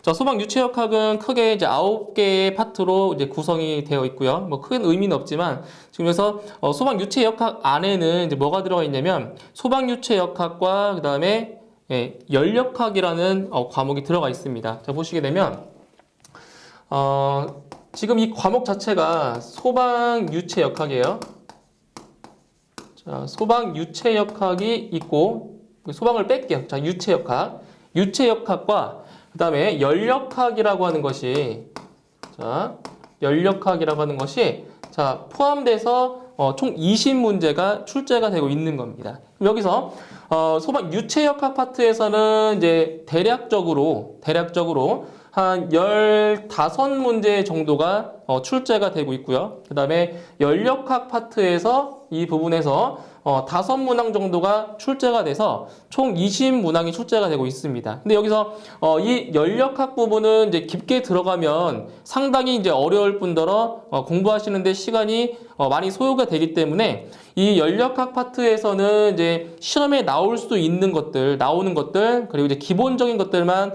자, 소방 유체역학은 크게 이제 9개의 파트로 이제 구성이 되어 있고요. 뭐 큰 의미는 없지만 지금 그래서 소방 유체역학 안에는 이제 뭐가 들어가 있냐면 소방 유체역학과 그다음에 연력학이라는 과목이 들어가 있습니다. 자, 보시게 되면 지금 이 과목 자체가 소방 유체역학이에요. 자, 소방 유체역학이 있고 소방을 뺄게요. 자, 유체역학과 그 다음에 연력학이라고 하는 것이 자, 포함돼서 총 20문제가 출제가 되고 있는 겁니다. 그럼 여기서 소방 유체역학 파트에서는 이제 대략적으로 한 15문제 정도가 출제가 되고 있고요. 그 다음에 연력학 파트에서 이 부분에서 5문항 정도가 출제가 돼서 총 20문항이 출제가 되고 있습니다. 근데 여기서 이 연력학 부분은 이제 깊게 들어가면 상당히 이제 어려울 뿐더러 공부하시는데 시간이 많이 소요가 되기 때문에 이 연력학 파트에서는 이제 시험에 나올 수 있는 것들, 나오는 것들, 그리고 이제 기본적인 것들만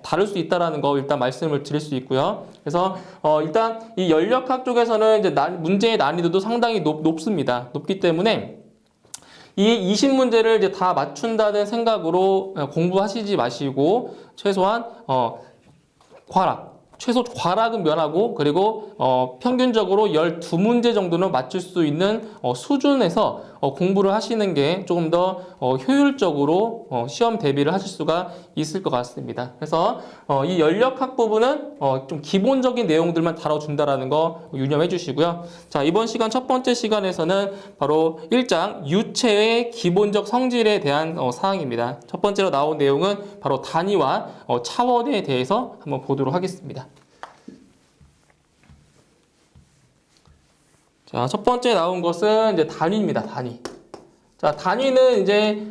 다룰 수 있다라는 거 일단 말씀을 드릴 수 있고요. 그래서 일단 이 연력학 쪽에서는 이제 문제의 난이도도 상당히 높습니다. 높기 때문에 이 20문제를 이제 다 맞춘다는 생각으로 공부하시지 마시고 최소한 과락은 면하고 그리고 평균적으로 12문제 정도는 맞출 수 있는 수준에서 공부를 하시는 게 조금 더 효율적으로 시험 대비를 하실 수가 있을 것 같습니다. 그래서 이 연력학 부분은 좀 기본적인 내용들만 다뤄준다라는 거 유념해 주시고요. 자, 이번 시간 첫 번째 시간에서는 바로 1장 유체의 기본적 성질에 대한 사항입니다. 첫 번째로 나온 내용은 바로 단위와 차원에 대해서 한번 보도록 하겠습니다. 자, 첫 번째 나온 것은 이제 단위입니다. 단위. 자, 단위는 이제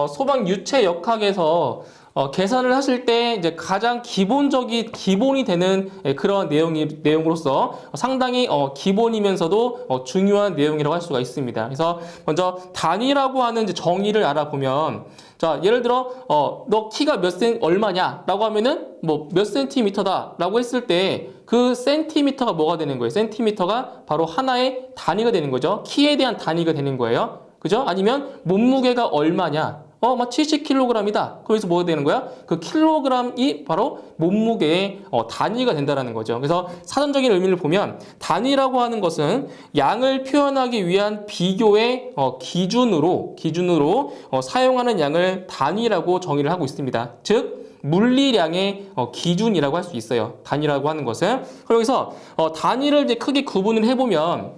소방 유체역학에서 계산을 하실 때 이제 가장 기본이 되는 그런 내용으로서 상당히 기본이면서도 중요한 내용이라고 할 수가 있습니다. 그래서 먼저 단위라고 하는 이제 정의를 알아보면, 자, 예를 들어 너 키가 얼마냐라고 하면은 뭐 몇 센티미터다라고 했을 때 그 센티미터가 뭐가 되는 거예요? 센티미터가 바로 하나의 단위가 되는 거죠. 키에 대한 단위가 되는 거예요. 그죠? 아니면 몸무게가 얼마냐? 막 70kg이다. 그래서 뭐가 되는 거야? 그 킬로그램이 바로 몸무게의 단위가 된다는 거죠. 그래서 사전적인 의미를 보면 단위라고 하는 것은 양을 표현하기 위한 비교의 기준으로 사용하는 양을 단위라고 정의를 하고 있습니다. 즉 물리량의 기준이라고 할 수 있어요. 단위라고 하는 것은. 그럼 여기서 단위를 이제 크게 구분을 해보면,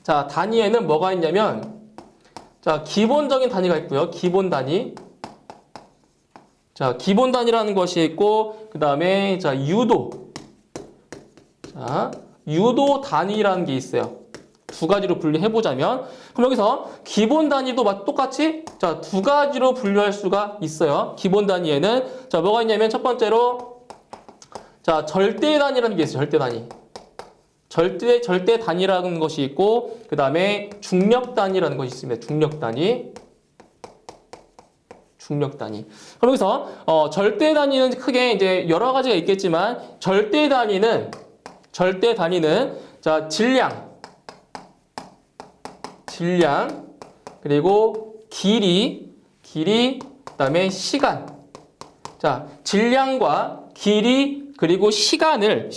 자, 단위에는 뭐가 있냐면, 자, 기본적인 단위가 있고요. 기본 단위. 자, 기본 단위라는 것이 있고, 그 다음에, 자, 유도. 자, 유도 단위라는 게 있어요. 두 가지로 분류해보자면, 그럼 여기서 기본 단위도 똑같이, 자, 두 가지로 분류할 수가 있어요. 기본 단위에는, 자, 뭐가 있냐면, 첫 번째로, 자, 절대 단위라는 게 있어요. 절대 단위. 절대 단위라는 것이 있고, 그 다음에 중력 단위라는 것이 있습니다. 중력 단위. 그럼 여기서 절대 단위는 크게 이제 여러 가지가 있겠지만, 절대 단위는 자, 질량, 그리고 길이, 그다음에 시간. 자, 질량과 길이 그리고 시간을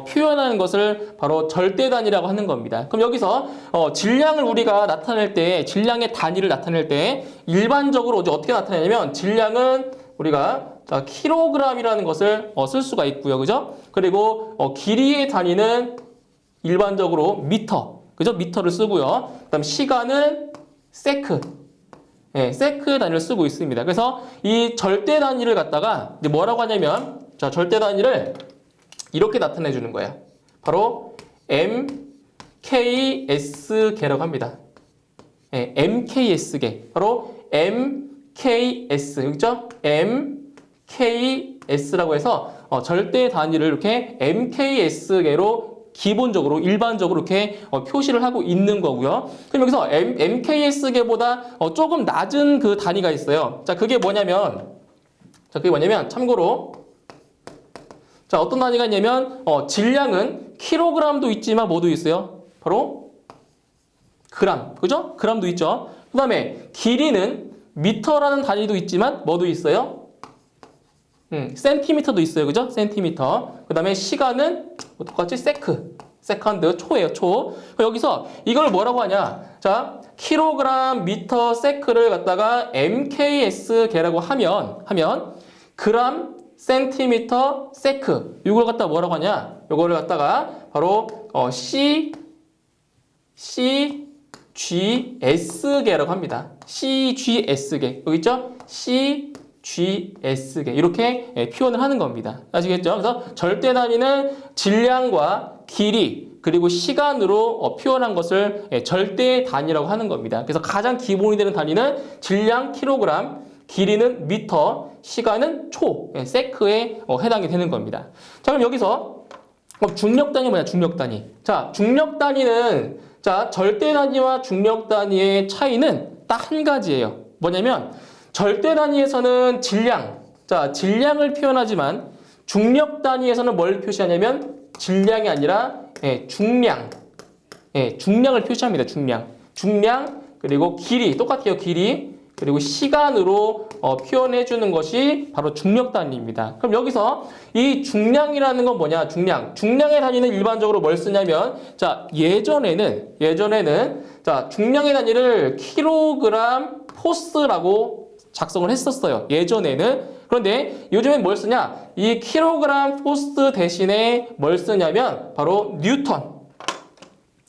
표현하는 것을 바로 절대 단위라고 하는 겁니다. 그럼 여기서 질량을 우리가 나타낼 때, 질량의 단위를 나타낼 때 일반적으로 어떻게 나타내냐면 질량은 우리가 자, 킬로그램이라는 것을 쓸 수가 있고요. 그죠? 그리고 길이의 단위는 일반적으로 미터. 그죠? 미터를 쓰고요. 그다음 시간은 세크. 세크 단위를 쓰고 있습니다. 그래서 이 절대 단위를 갖다가 이제 뭐라고 하냐면, 자, 절대 단위를 이렇게 나타내 주는 거예요. 바로 MKS계라고 합니다. MKS계. 바로 MKS. 그렇죠? MKS라고 해서 절대 단위를 이렇게 MKS계로 기본적으로 일반적으로 이렇게 표시를 하고 있는 거고요. 그럼 여기서 MKS계보다 조금 낮은 그 단위가 있어요. 자, 그게 뭐냐면 참고로 자, 어떤 단위가 있냐면 질량은 킬로그램도 있지만 뭐도 있어요? 바로 그람. 그죠? 그람도 있죠. 그다음에 길이는 미터라는 단위도 있지만 뭐도 있어요? 센티미터도 있어요. 그죠? 센티미터. 그다음에 시간은 똑같이 세컨드, 초예요. 초. 여기서 이걸 뭐라고 하냐? 자, 킬로그램, 미터, 세크를 갖다가 MKS계라고 하면 그람, 센티미터, 세크. 이걸 갖다가 뭐라고 하냐? 이거를 갖다가 바로 CGS계라고 합니다. CGS계. 여기 있죠? CGS계. 이렇게 표현을 하는 겁니다. 아시겠죠? 그래서 절대 단위는 질량과 길이 그리고 시간으로 표현한 것을 절대 단위라고 하는 겁니다. 그래서 가장 기본이 되는 단위는 질량 킬로그램, 길이는 미터, 시간은 초, 세크에 해당이 되는 겁니다. 자, 그럼 여기서 중력 단위 뭐냐? 중력 단위. 자, 중력 단위는 자, 절대 단위와 중력 단위의 차이는 딱 한 가지예요. 뭐냐면 절대 단위에서는 질량을 표현하지만 중력 단위에서는 뭘 표시하냐면 질량이 아니라 중량을 표시합니다. 중량 그리고 길이 똑같아요. 길이 그리고 시간으로 표현해 주는 것이 바로 중력 단위입니다. 그럼 여기서 이 중량이라는 건 뭐냐? 중량의 단위는 일반적으로 뭘 쓰냐면 자, 예전에는 자, 중량의 단위를 킬로그램 포스라고 작성을 했었어요. 예전에는. 그런데 요즘엔 뭘 쓰냐? 이 킬로그램 포스 대신에 뭘 쓰냐면 바로 뉴턴.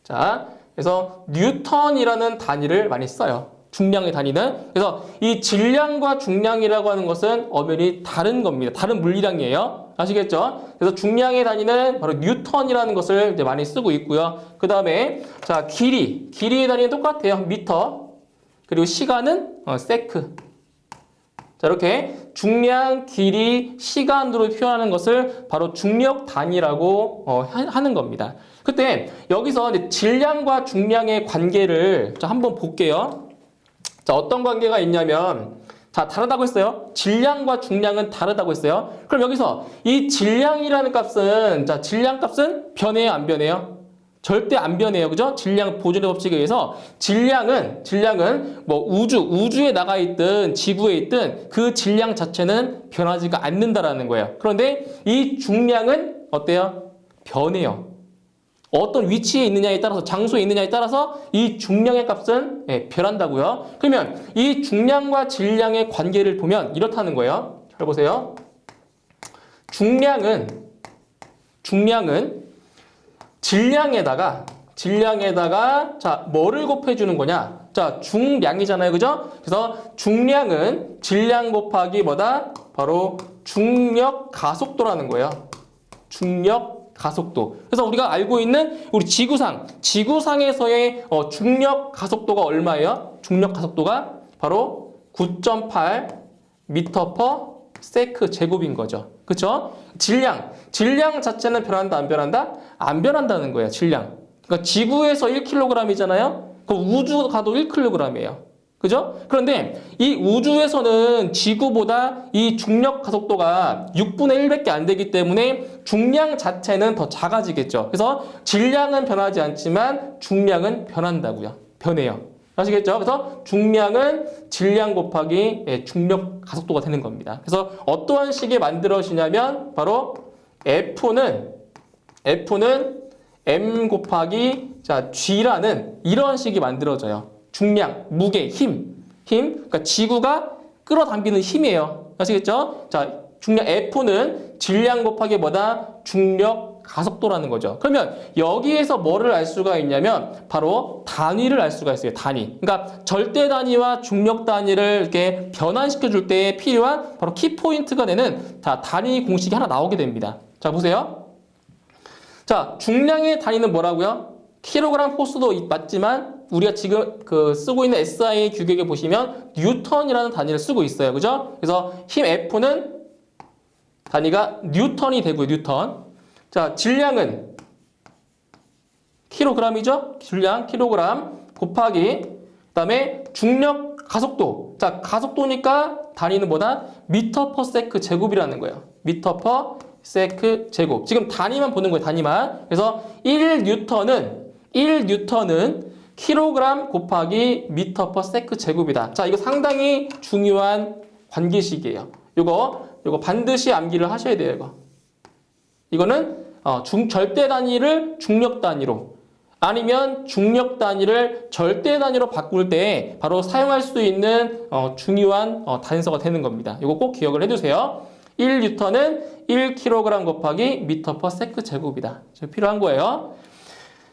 자, 그래서 뉴턴이라는 단위를 많이 써요. 중량의 단위는. 그래서 이 질량과 중량이라고 하는 것은 엄연히 다른 겁니다. 다른 물리량이에요. 아시겠죠? 그래서 중량의 단위는 바로 뉴턴이라는 것을 이제 많이 쓰고 있고요. 그 다음에 자, 길이의 단위는 똑같아요. 미터. 그리고 시간은 세크. 자, 이렇게 중량, 길이, 시간으로 표현하는 것을 바로 중력 단위라고 하는 겁니다. 그때 여기서 이제 질량과 중량의 관계를 자, 한번 볼게요. 자, 어떤 관계가 있냐면 자, 다르다고 했어요. 질량과 중량은 다르다고 했어요. 그럼 여기서 이 질량이라는 값은 자, 질량 값은 변해요, 안 변해요? 절대 안 변해요. 그죠? 질량 보존의 법칙에 의해서 질량은 뭐 우주에 나가 있든 지구에 있든 그 질량 자체는 변하지가 않는다라는 거예요. 그런데 이 중량은 어때요? 변해요. 어떤 위치에 있느냐에 따라서 장소에 있느냐에 따라서 이 중량의 값은 변한다고요. 그러면 이 중량과 질량의 관계를 보면 이렇다는 거예요. 잘 보세요. 중량은 질량에다가 자, 뭐를 곱해 주는 거냐? 자, 중량이잖아요. 그죠? 그래서 중량은 질량 곱하기 뭐다? 바로 중력 가속도라는 거예요. 중력 가속도. 그래서 우리가 알고 있는 우리 지구상에서의 중력 가속도가 얼마예요? 중력 가속도가 바로 9.8 미터 퍼 세크 제곱인 거죠. 그렇죠? 질량 자체는 변한다, 안 변한다? 안 변한다는 거예요. 질량. 그러니까 지구에서 1kg이잖아요. 그럼 우주 가도 1kg이에요. 그죠? 그런데 이 우주에서는 지구보다 이 중력 가속도가 6분의 1밖에 안 되기 때문에 중량 자체는 더 작아지겠죠. 그래서 질량은 변하지 않지만 중량은 변한다고요. 변해요. 아시겠죠? 그래서 중량은 질량 곱하기 중력 가속도가 되는 겁니다. 그래서 어떠한 식이 만들어지냐면 바로 F는 M 곱하기 자, G라는 이런 식이 만들어져요. 중량, 무게, 힘. 그러니까 지구가 끌어당기는 힘이에요. 아시겠죠? 자, 중량 F는 질량 곱하기 뭐다? 중력 가속도라는 거죠. 그러면 여기에서 뭐를 알 수가 있냐면 바로 단위를 알 수가 있어요. 단위. 그러니까 절대 단위와 중력 단위를 이렇게 변환시켜 줄 때 필요한 바로 키포인트가 되는 자, 단위 공식이 하나 나오게 됩니다. 자, 보세요. 자, 중량의 단위는 뭐라고요? 킬로그램 포스도 맞지만 우리가 지금 쓰고 있는 SI 규격에 보시면 뉴턴이라는 단위를 쓰고 있어요. 그죠? 그래서 힘 F는 단위가 뉴턴이 되고요. 뉴턴. 자, 질량은 킬로그램이죠? 질량 킬로그램 곱하기 그다음에 중력 가속도. 자, 가속도니까 단위는 뭐다? 미터 퍼 세크 제곱이라는 거예요. 미터 퍼 세크 제곱. 지금 단위만 보는 거예요. 단위만. 그래서 1뉴턴은 킬로그램 곱하기 미터 퍼 세크 제곱이다. 자, 이거 상당히 중요한 관계식이에요. 요거 반드시 암기를 하셔야 돼요. 이거는 절대 단위를 중력 단위로, 아니면 중력 단위를 절대 단위로 바꿀 때 바로 사용할 수 있는 중요한 단서가 되는 겁니다. 이거 꼭 기억을 해두세요. 1뉴턴은 1kg 곱하기 미터 퍼 세크 제곱이다. 필요한 거예요.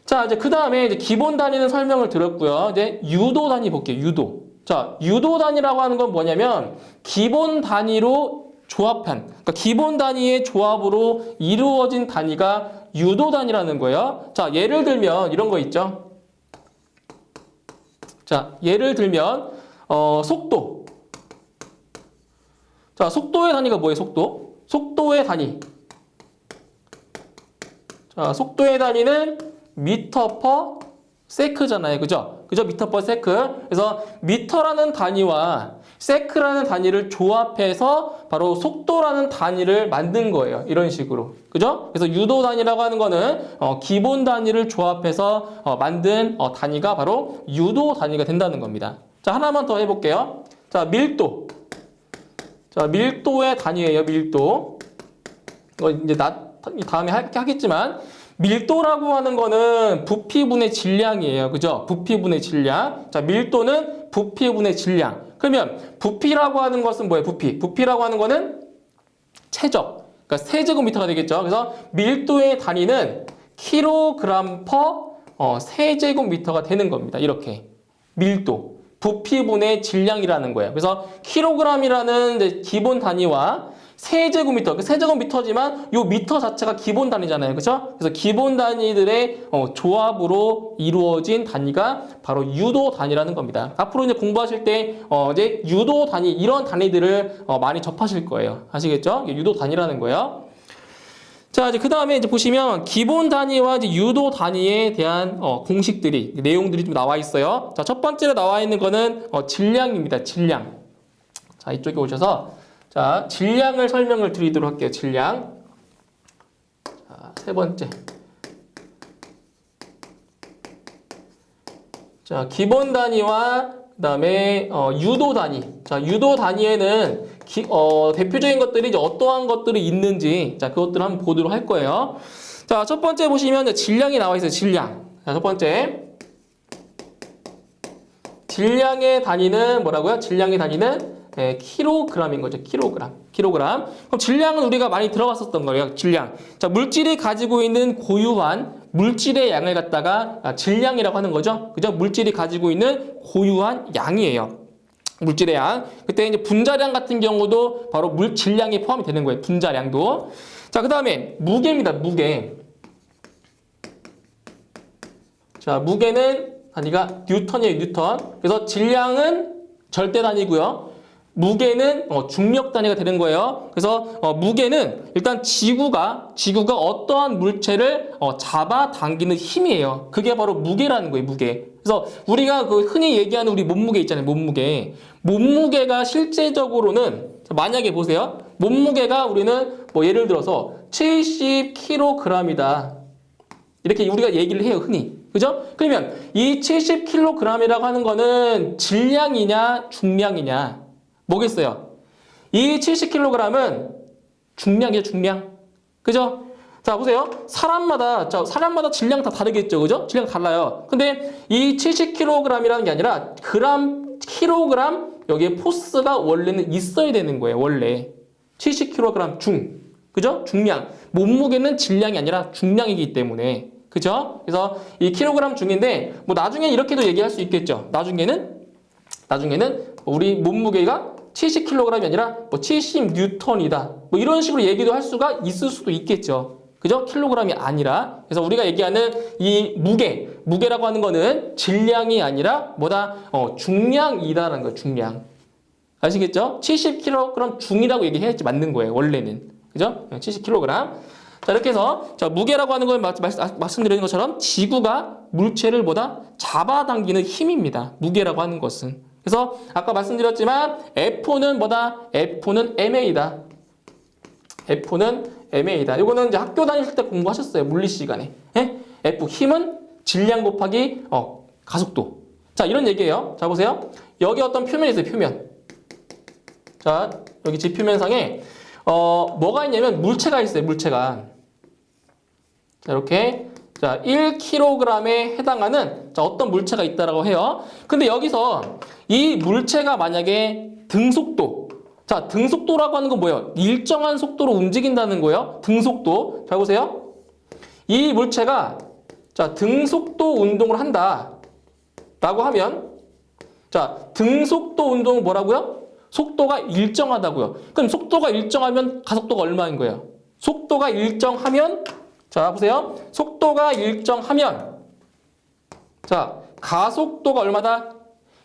자, 이제 그 다음에 이제 기본 단위는 설명을 드렸고요. 이제 유도 단위 볼게요. 유도. 자, 유도 단위라고 하는 건 뭐냐면 기본 단위로 조합한, 그러니까 기본 단위의 조합으로 이루어진 단위가 유도 단위라는 거예요. 자, 예를 들면 이런 거 있죠. 자, 예를 들면 속도. 자, 속도의 단위가 뭐예요? 속도의 단위. 자, 속도의 단위는 미터 퍼 세크잖아요. 그죠? 미터 퍼 세크. 그래서 미터라는 단위와 세크라는 단위를 조합해서 바로 속도라는 단위를 만든 거예요. 이런 식으로. 그죠? 그래서 유도 단위라고 하는 거는 기본 단위를 조합해서 만든 단위가 바로 유도 단위가 된다는 겁니다. 자, 하나만 더 해볼게요. 자, 밀도. 자, 밀도의 단위예요. 밀도. 이제 다음에 하겠지만, 밀도라고 하는 거는 부피분의 질량이에요. 그죠? 부피분의 질량. 자, 밀도는 부피분의 질량. 그러면 부피라고 하는 것은 뭐예요? 부피라고 하는 거는 최적. 그러니까 세제곱미터가 되겠죠. 그래서 밀도의 단위는 킬로그램 퍼 세제곱미터가 되는 겁니다. 이렇게. 밀도. 부피분의 질량이라는 거예요. 그래서 킬로그램이라는 이제 기본 단위와 세제곱미터, 세제곱미터지만 요 미터 자체가 기본 단위잖아요. 그렇죠? 그래서 기본 단위들의 조합으로 이루어진 단위가 바로 유도 단위라는 겁니다. 앞으로 이제 공부하실 때 이제 유도 단위 이런 단위들을 많이 접하실 거예요. 아시겠죠? 유도 단위라는 거예요. 자, 이제 그 다음에 이제 보시면 기본 단위와 이제 유도 단위에 대한 공식들이, 내용들이 좀 나와 있어요. 자, 첫 번째로 나와 있는 거는 질량입니다. 질량. 자, 이쪽에 오셔서 자, 질량을 설명을 드리도록 할게요. 질량. 자, 세 번째. 자, 기본 단위와 그다음에 유도 단위. 자, 유도 단위에는 대표적인 것들이 이제 어떠한 것들이 있는지, 자, 그것들을 한번 보도록 할 거예요. 자, 첫 번째 보시면 질량이 나와 있어요. 질량. 자, 첫 번째. 질량의 단위는 뭐라고요? 질량의 단위는 킬로그램인 거죠. 킬로그램. 그럼 질량은 우리가 많이 들어봤었던 거예요. 질량. 자, 물질이 가지고 있는 고유한 물질의 양을 갖다가 질량이라고 하는 거죠. 그죠? 물질이 가지고 있는 고유한 양이에요. 물질의 양. 그때 이제 분자량 같은 경우도 바로 질량이 포함이 되는 거예요. 분자량도. 자, 그 다음에 무게입니다. 무게. 자, 무게는 단위가 뉴턴이에요. 뉴턴. 그래서 질량은 절대 단위고요. 무게는 중력 단위가 되는 거예요. 그래서 무게는 일단 지구가 어떠한 물체를 잡아당기는 힘이에요. 그게 바로 무게라는 거예요. 무게. 그래서 우리가 그 흔히 얘기하는 우리 몸무게 있잖아요. 몸무게가 실제적으로는 만약에 보세요. 몸무게가 우리는 뭐 예를 들어서 70kg이다. 이렇게 우리가 얘기를 해요. 흔히. 그죠? 그러면 이 70kg이라고 하는 거는 질량이냐 중량이냐? 뭐겠어요? 이 70kg은 중량이에요, 중량. 그죠? 자, 보세요. 사람마다 질량 다 다르겠죠, 그죠? 질량 달라요. 근데 이 70kg이라는 게 아니라 킬로그램, 여기에 포스가 원래는 있어야 되는 거예요, 원래. 70kg 중. 그죠? 중량. 몸무게는 질량이 아니라 중량이기 때문에. 그죠? 그래서 이 킬로그램 중인데, 뭐 나중에 이렇게도 얘기할 수 있겠죠. 나중에는 우리 몸무게가 70kg이 아니라 뭐 70뉴턴이다. 뭐 이런 식으로 얘기도 할 수가 있을 수도 있겠죠. 그죠? 킬로그램이 아니라. 그래서 우리가 얘기하는 이 무게라고 하는 거는 질량이 아니라 뭐다? 중량이다라는 거예요. 중량. 아시겠죠? 70kg 중이라고 얘기해야지 맞는 거예요. 원래는. 그죠? 70kg. 자, 이렇게 해서 무게라고 하는 건 말씀드린 것처럼 지구가 물체를 뭐다? 잡아당기는 힘입니다. 무게라고 하는 것은. 그래서 아까 말씀드렸지만 F는 뭐다? F는 ma다. F는 MA다. 이거는 이제 학교 다니실 때 공부하셨어요. 물리 시간에. 예? F 힘은 질량 곱하기 가속도. 자, 이런 얘기예요. 자, 보세요. 여기 어떤 표면이 있어요. 표면. 자, 여기 지표면상에 뭐가 있냐면 물체가 있어요. 물체가. 자, 이렇게 자, 1kg에 해당하는 자, 어떤 물체가 있다라고 해요. 근데 여기서 이 물체가 만약에 등속도. 자, 등속도라고 하는 건 뭐예요? 일정한 속도로 움직인다는 거예요. 등속도. 자, 보세요. 이 물체가 자, 등속도 운동을 한다. 라고 하면 자, 등속도 운동은 뭐라고요? 속도가 일정하다고요. 그럼 속도가 일정하면 가속도가 얼마인 거예요? 속도가 일정하면 자, 보세요. 속도가 일정하면 자, 가속도가 얼마다?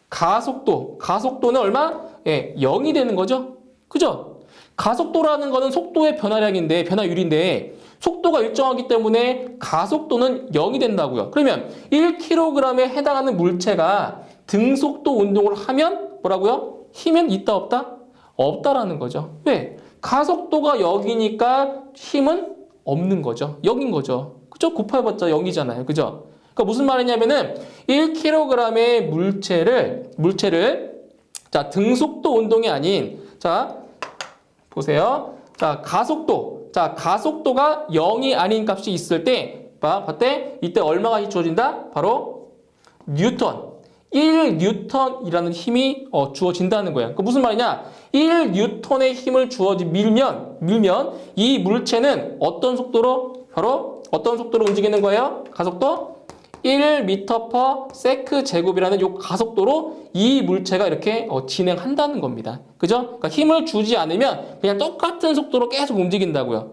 가속도는 얼마? 예, 0이 되는 거죠. 그죠? 가속도라는 거는 속도의 변화량인데, 변화율인데 속도가 일정하기 때문에 가속도는 0이 된다고요. 그러면 1kg에 해당하는 물체가 등속도 운동을 하면 뭐라고요? 힘은 있다 없다? 없다라는 거죠. 왜? 가속도가 0이니까 힘은 없는 거죠. 0인 거죠. 그죠? 곱해봤자 0이잖아요. 그죠? 그러니까 무슨 말이냐면은 1kg의 물체를 자, 등속도 운동이 아닌 자, 보세요. 자, 가속도가 0이 아닌 값이 있을 때 봤대? 이때 얼마가 주어진다? 바로 뉴턴. 1뉴턴이라는 힘이 주어진다는 거예요. 그 무슨 말이냐? 1뉴턴의 힘을 밀면 이 물체는 어떤 속도로 바로 어떤 속도로 움직이는 거예요? 가속도 1m/s 제곱이라는 요 가속도로 이 물체가 이렇게 진행한다는 겁니다. 그죠? 그러니까 힘을 주지 않으면 그냥 똑같은 속도로 계속 움직인다고요.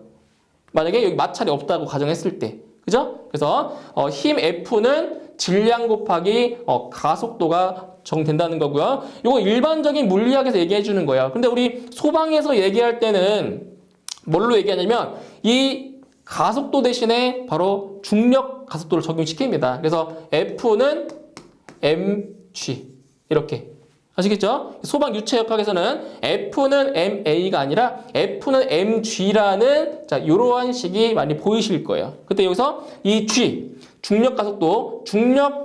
만약에 여기 마찰이 없다고 가정했을 때. 그죠? 그래서 힘 F는 질량 곱하기 가속도가 정된다는 거고요. 이거 일반적인 물리학에서 얘기해 주는 거예요. 근데 우리 소방에서 얘기할 때는 뭘로 얘기하냐면 이 가속도 대신에 바로 중력 가속도를 적용시킵니다. 그래서 F는 mg 이렇게 아시겠죠? 소방 유체역학에서는 F는 ma가 아니라 F는 mg라는 자 이러한 식이 많이 보이실 거예요. 그때 여기서 이 g 중력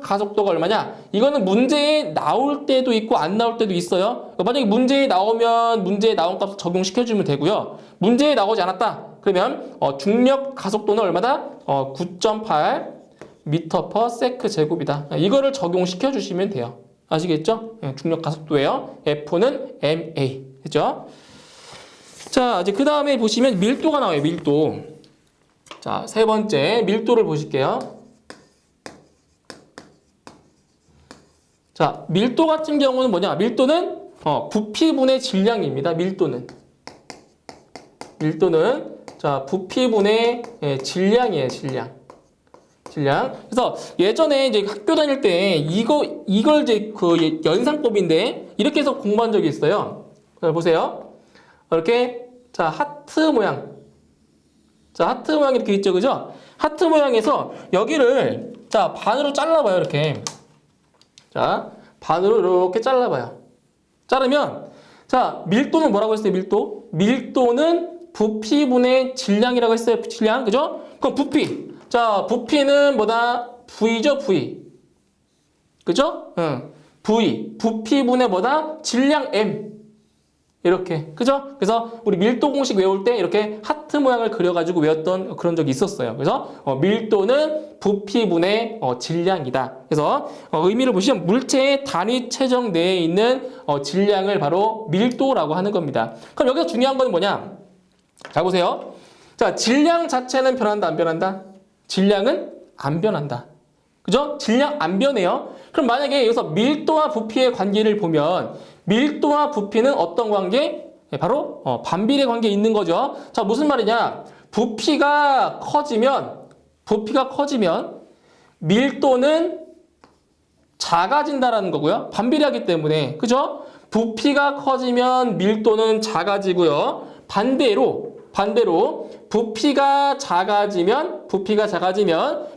가속도가 얼마냐? 이거는 문제에 나올 때도 있고 안 나올 때도 있어요. 만약에 문제에 나오면 문제에 나온 값을 적용시켜주면 되고요. 문제에 나오지 않았다. 그러면 중력 가속도는 얼마다? 9.8 m/s 제곱이다. 이거를 적용시켜 주시면 돼요. 아시겠죠? 중력 가속도예요. F는 ma. 됐죠? 자, 이제 그 다음에 보시면 밀도가 나와요. 밀도. 자, 세 번째 밀도를 보실게요. 자, 밀도 같은 경우는 뭐냐? 밀도는 부피분의 질량입니다. 밀도는 자, 부피분의 질량이에요. 질량. 그래서 예전에 이제 학교 다닐 때 이걸 이제 그 연산법인데 이렇게 해서 공부한 적이 있어요. 자, 보세요. 이렇게 자, 하트 모양. 자, 하트 모양 이렇게 있죠. 그죠? 하트 모양에서 여기를 자, 반으로 잘라봐요. 이렇게. 자, 반으로 이렇게 잘라봐요. 자르면 자, 밀도는 뭐라고 했어요? 밀도는 부피분의 질량이라고 했어요. 질량. 그죠? 그럼 부피. 자, 부피는 뭐다? V죠, V. 그죠? V. 부피분의 뭐다? 질량 M. 이렇게. 그죠? 그래서 우리 밀도 공식 외울 때 이렇게 하트 모양을 그려가지고 외웠던 그런 적이 있었어요. 그래서 밀도는 부피분의 질량이다. 그래서 의미를 보시면 물체의 단위 체정 내에 있는 질량을 바로 밀도라고 하는 겁니다. 그럼 여기서 중요한 건 뭐냐? 자, 보세요. 자, 질량 자체는 변한다, 안 변한다? 질량은 안 변한다. 그죠? 질량 안 변해요. 그럼 만약에 여기서 밀도와 부피의 관계를 보면 밀도와 부피는 어떤 관계? 바로 반비례 관계에 있는 거죠. 자, 무슨 말이냐? 부피가 커지면 밀도는 작아진다라는 거고요. 반비례하기 때문에. 그죠? 부피가 커지면 밀도는 작아지고요. 반대로 부피가 작아지면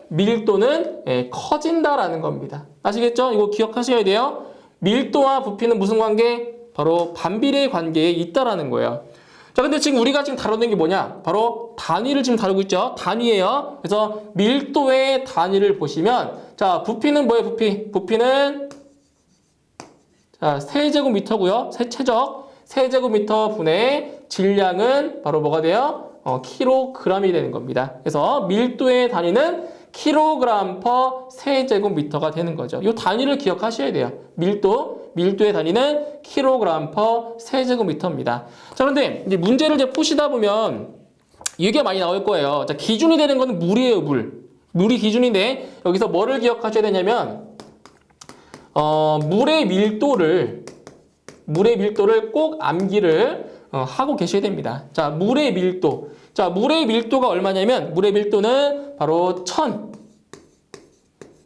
밀도는 커진다라는 겁니다. 아시겠죠? 이거 기억하셔야 돼요. 밀도와 부피는 무슨 관계? 바로 반비례 관계에 있다라는 거예요. 자, 근데 지금 우리가 지금 다루는 게 뭐냐? 바로 단위를 지금 다루고 있죠. 단위예요. 그래서 밀도의 단위를 보시면, 자, 부피는 뭐예요? 부피는 자, 세제곱미터고요. 세제곱미터 분의 질량은 바로 뭐가 돼요? 킬로그램이 되는 겁니다. 그래서 밀도의 단위는 킬로그램 퍼 세제곱미터가 되는 거죠. 이 단위를 기억하셔야 돼요. 밀도의 단위는 킬로그램 퍼 세제곱미터입니다. 자, 그런데 이제 문제를 이제 푸시다 보면 이게 많이 나올 거예요. 자, 기준이 되는 거는 물이에요, 물. 물이 기준인데 여기서 뭐를 기억하셔야 되냐면 물의 밀도를 꼭 암기를 하고 계셔야 됩니다. 자, 물의 밀도. 자, 물의 밀도가 얼마냐면 물의 밀도는 바로 1000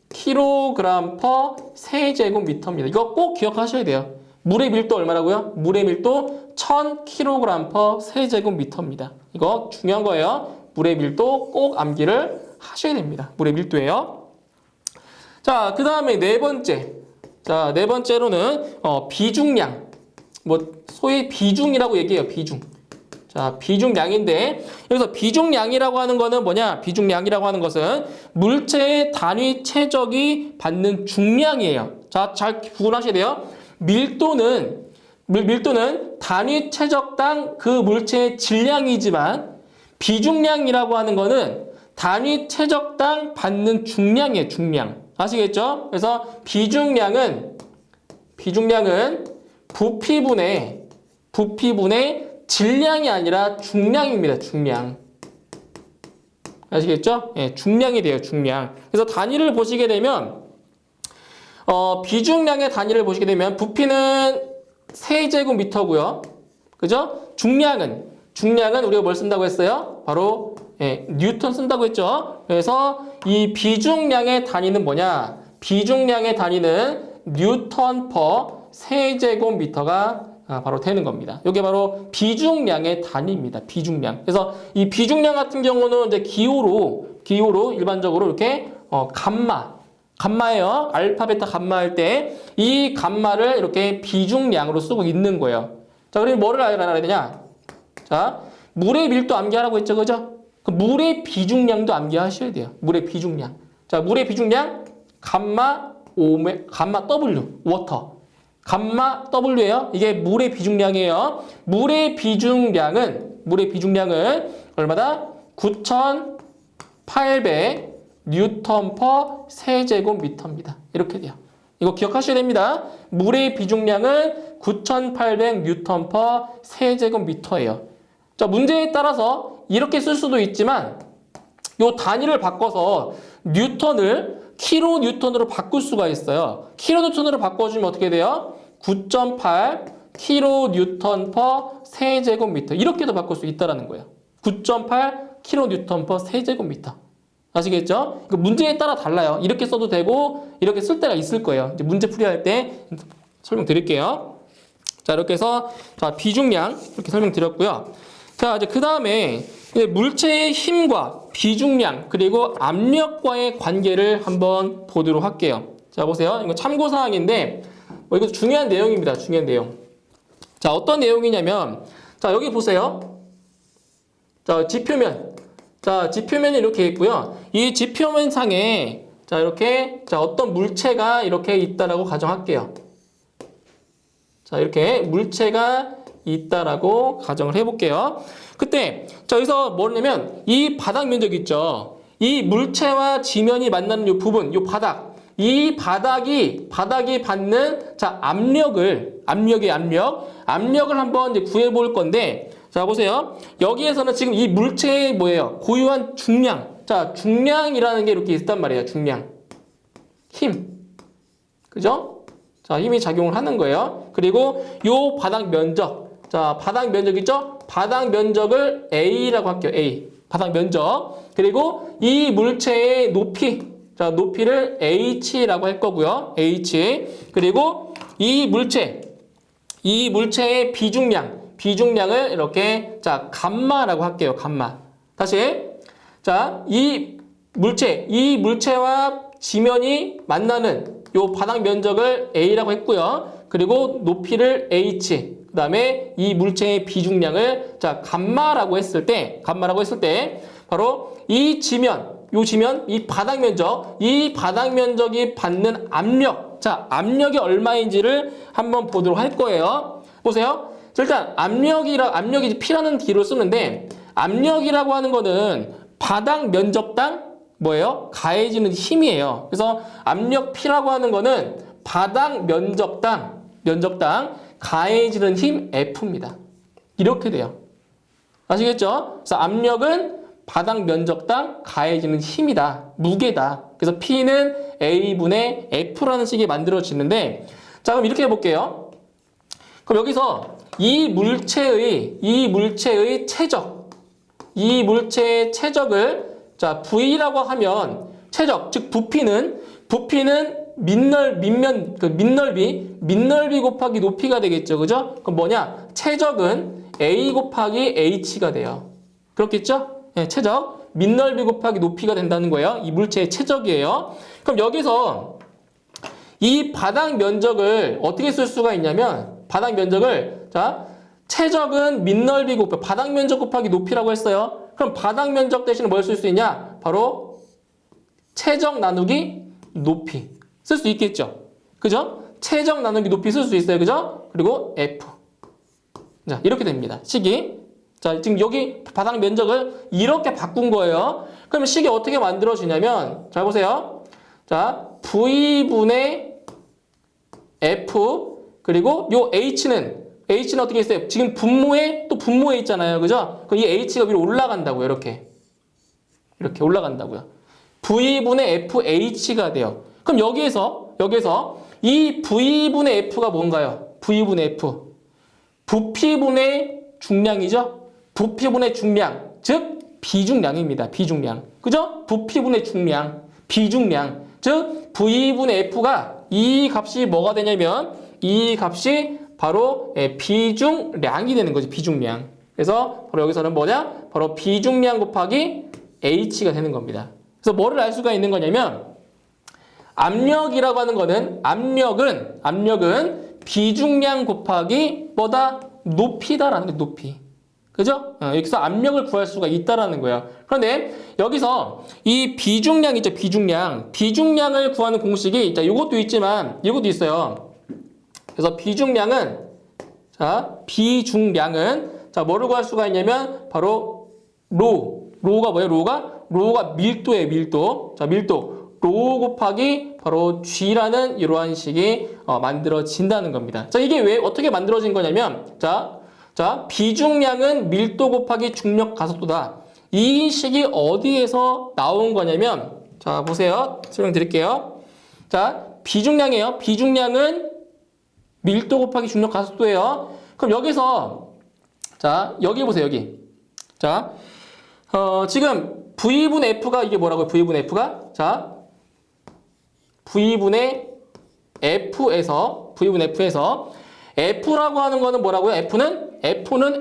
kg per 세제곱미터입니다. 이거 꼭 기억하셔야 돼요. 물의 밀도 얼마라고요? 물의 밀도 1000 kg per 세제곱미터입니다. 이거 중요한 거예요. 물의 밀도 꼭 암기를 하셔야 됩니다. 물의 밀도예요. 자, 그 다음에 네 번째. 자, 네 번째로는 비중량. 소위 비중이라고 얘기해요. 비중. 자, 비중량인데 여기서 비중량이라고 하는 거는 뭐냐? 비중량이라고 하는 것은 물체의 단위 최적이 받는 중량이에요. 자, 잘 구분하셔야 돼요. 밀도는 단위 최적당 그 물체의 질량이지만 비중량이라고 하는 거는 단위 최적당 받는 중량이에요. 중량. 아시겠죠? 그래서 비중량은 부피분의 질량이 아니라 중량입니다. 중량. 아시겠죠? 예, 중량이 돼요. 중량. 그래서 단위를 보시게 되면 비중량의 단위를 보시게 되면 부피는 세제곱미터고요. 그죠? 중량은 우리가 뭘 쓴다고 했어요? 바로 뉴턴 쓴다고 했죠. 그래서 이 비중량의 단위는 뭐냐? 비중량의 단위는 뉴턴 퍼 세제곱미터가 바로 되는 겁니다. 이게 바로 비중량의 단위입니다. 비중량. 그래서 이 비중량 같은 경우는 이제 기호로 일반적으로 이렇게 감마예요. 알파, 베타, 감마 할 때 이 감마를 이렇게 비중량으로 쓰고 있는 거예요. 자, 그럼 뭐를 알아야 되냐? 자, 물의 밀도 암기하라고 했죠, 그죠? 그 물의 비중량도 암기하셔야 돼요. 물의 비중량. 자, 물의 비중량 감마 W 워터. 감마 W예요. 이게 물의 비중량이에요. 물의 비중량은 얼마다? 9,800 뉴턴 퍼 세제곱미터입니다. 이렇게 돼요. 이거 기억하셔야 됩니다. 물의 비중량은 9,800 뉴턴 퍼 세제곱미터예요. 자, 문제에 따라서 이렇게 쓸 수도 있지만 이 단위를 바꿔서 뉴턴을 킬로 뉴턴으로 바꿀 수가 있어요. 킬로 뉴턴으로 바꿔주면 어떻게 돼요? 9.8 킬로 뉴턴 퍼 세제곱미터. 이렇게도 바꿀 수 있다는 거예요. 9.8 킬로 뉴턴 퍼 세제곱미터. 아시겠죠? 문제에 따라 달라요. 이렇게 써도 되고 이렇게 쓸 때가 있을 거예요. 이제 문제 풀이할 때 설명드릴게요. 자, 이렇게 해서 자, 비중량 이렇게 설명드렸고요. 자, 이제 그 다음에 물체의 힘과 비중량 그리고 압력과의 관계를 한번 보도록 할게요. 자, 보세요. 이거 참고사항인데 이거 중요한 내용입니다. 중요한 내용. 자, 어떤 내용이냐면 자, 여기 보세요. 자, 지표면. 자, 지표면이 이렇게 있고요. 이 지표면 상에 자, 이렇게 어떤 물체가 이렇게 있다라고 가정할게요. 자, 이렇게 물체가 있다라고 가정을 해볼게요. 그때 자, 여기서 뭐냐면 이 바닥 면적 있죠. 이 물체와 지면이 만나는 이 부분, 이 바닥. 이 바닥이 받는 자, 압력을 한번 이제 구해 볼 건데 자, 보세요. 여기에서는 지금 이 물체의 뭐예요? 고유한 중량. 자, 중량이라는 게 이렇게 있단 말이에요. 중량. 힘. 그죠? 자, 힘이 작용을 하는 거예요. 그리고 요 바닥 면적. 자, 바닥 면적 있죠? 바닥 면적을 A라고 할게요. A. 바닥 면적. 그리고 이 물체의 높이. 자, 높이를 H라고 할 거고요. H. 그리고 이 물체의 비중량을 이렇게 자, 감마라고 할게요. 감마. 다시. 자, 이 물체와 지면이 만나는 요 바닥 면적을 A라고 했고요. 그리고 높이를 H. 그다음에 이 물체의 비중량을 자 감마라고 했을 때 바로 이 지면, 이 바닥 면적, 이 바닥 면적이 받는 압력, 자 압력이 얼마인지를 한번 보도록 할 거예요. 보세요. 자, 일단 압력이 P라는 D로 쓰는데 압력이라고 하는 거는 바닥 면적당 뭐예요? 가해지는 힘이에요. 그래서 압력 P라고 하는 거는 바닥 면적당 가해지는 힘 F입니다. 이렇게 돼요. 아시겠죠? 그래서 압력은 바닥 면적당 가해지는 힘이다. 무게다. 그래서 P는 A분의 F라는 식이 만들어지는데 자 그럼 이렇게 해볼게요. 그럼 여기서 이 물체의 최적, 이 물체의 최적을 자 V라고 하면 최적, 즉 부피는 민넓이 곱하기 높이가 되겠죠. 그죠? 그럼 뭐냐? 최적은 A 곱하기 H가 돼요. 그렇겠죠? 네, 최적. 민넓이 곱하기 높이가 된다는 거예요. 이 물체의 최적이에요. 그럼 여기서 이 바닥 면적을 어떻게 쓸 수가 있냐면 바닥 면적을 자 최적은 민넓이 곱하기 바닥 면적 곱하기 높이라고 했어요. 그럼 바닥 면적 대신에 뭘 쓸 수 있냐? 바로 최적 나누기 높이 쓸 수 있겠죠. 그죠? 최적 나누기 높이 쓸 수 있어요. 그죠? 그리고 F. 자, 이렇게 됩니다. 식이. 자, 지금 여기 바닥 면적을 이렇게 바꾼 거예요. 그러면 식이 어떻게 만들어지냐면, 잘 보세요. 자, V분의 F, 그리고 요 H는 어떻게 했어요? 지금 분모에 있잖아요. 그죠? 그럼 이 H가 위로 올라간다고요. 이렇게 올라간다고요. V분의 FH가 돼요. 그럼 여기에서 이 V분의 F가 뭔가요? V분의 F. 부피분의 중량이죠? 부피분의 중량, 즉 비중량입니다. 비중량. 그죠? 부피분의 중량, 비중량. 즉 V분의 F가 이 값이 뭐가 되냐면 이 값이 바로 비중량이 되는 거지. 비중량. 그래서 바로 여기서는 뭐냐? 바로 비중량 곱하기 H가 되는 겁니다. 그래서 뭐를 알 수가 있는 거냐면 압력이라고 하는 거는 압력은 비중량 곱하기 뭐다? 높이다라는 거예요. 높이. 그죠? 여기서 압력을 구할 수가 있다라는 거예요. 그런데 여기서 이 비중량 있죠? 비중량을 구하는 공식이 자, 이것도 있지만 이것도 있어요. 그래서 비중량은 자, 뭐를 구할 수가 있냐면 바로 로가 뭐예요? 로가 밀도예요. 밀도. 자, 밀도. 로 곱하기 바로 G라는 이러한 식이 만들어진다는 겁니다. 자, 이게 왜 어떻게 만들어진 거냐면 자, 비중량은 밀도 곱하기 중력 가속도다. 이 식이 어디에서 나온 거냐면 자, 보세요. 설명드릴게요. 자, 비중량이에요. 비중량은 밀도 곱하기 중력 가속도예요. 그럼 여기서 자, 여기 보세요. 여기. 자, 지금 V분의 F가 이게 뭐라고요? V분의 F가 자, V분의 F에서 F라고 하는 거는 뭐라고요? F는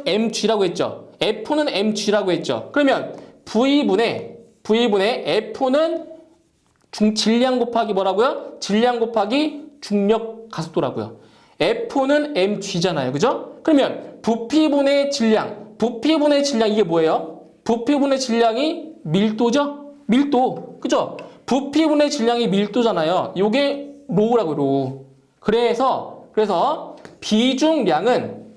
mg라고 했죠. F는 mg라고 했죠. 그러면 V분의 F는 질량 곱하기 뭐라고요? 질량 곱하기 중력 가속도라고요. F는 mg잖아요. 그죠? 그러면 부피분의 질량 이게 뭐예요? 부피분의 질량이 밀도죠? 밀도. 그죠? 부피분의 질량이 밀도잖아요. 이게 로라고요. 로. 그래서 비중량은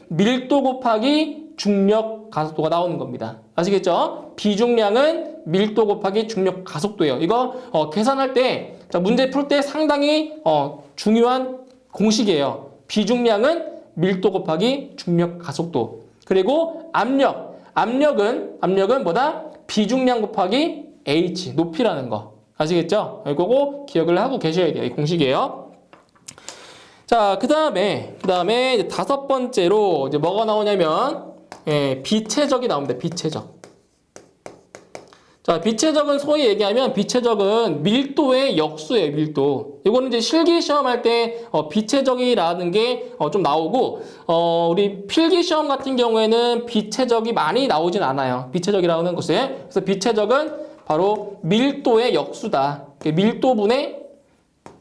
밀도 곱하기 중력 가속도가 나오는 겁니다. 아시겠죠? 비중량은 밀도 곱하기 중력 가속도예요. 이거 계산할 때 자, 문제 풀 때 상당히 중요한 공식이에요. 비중량은 밀도 곱하기 중력 가속도. 그리고 압력은 뭐다? 비중량 곱하기 H, 높이라는 거. 아시겠죠? 이거고 기억을 하고 계셔야 돼요. 이 공식이에요. 자, 그 다음에 이제 다섯 번째로 이제 뭐가 나오냐면 비최적이 나옵니다. 비최적. 자, 비최적은 소위 얘기하면 비최적은 밀도의 역수예요. 밀도. 이거는 이제 실기 시험할 때 비최적이라는 게 좀 나오고 우리 필기 시험 같은 경우에는 비최적이 많이 나오진 않아요. 비최적이라는 것은. 그래서 비최적은 바로 밀도의 역수다. 밀도분의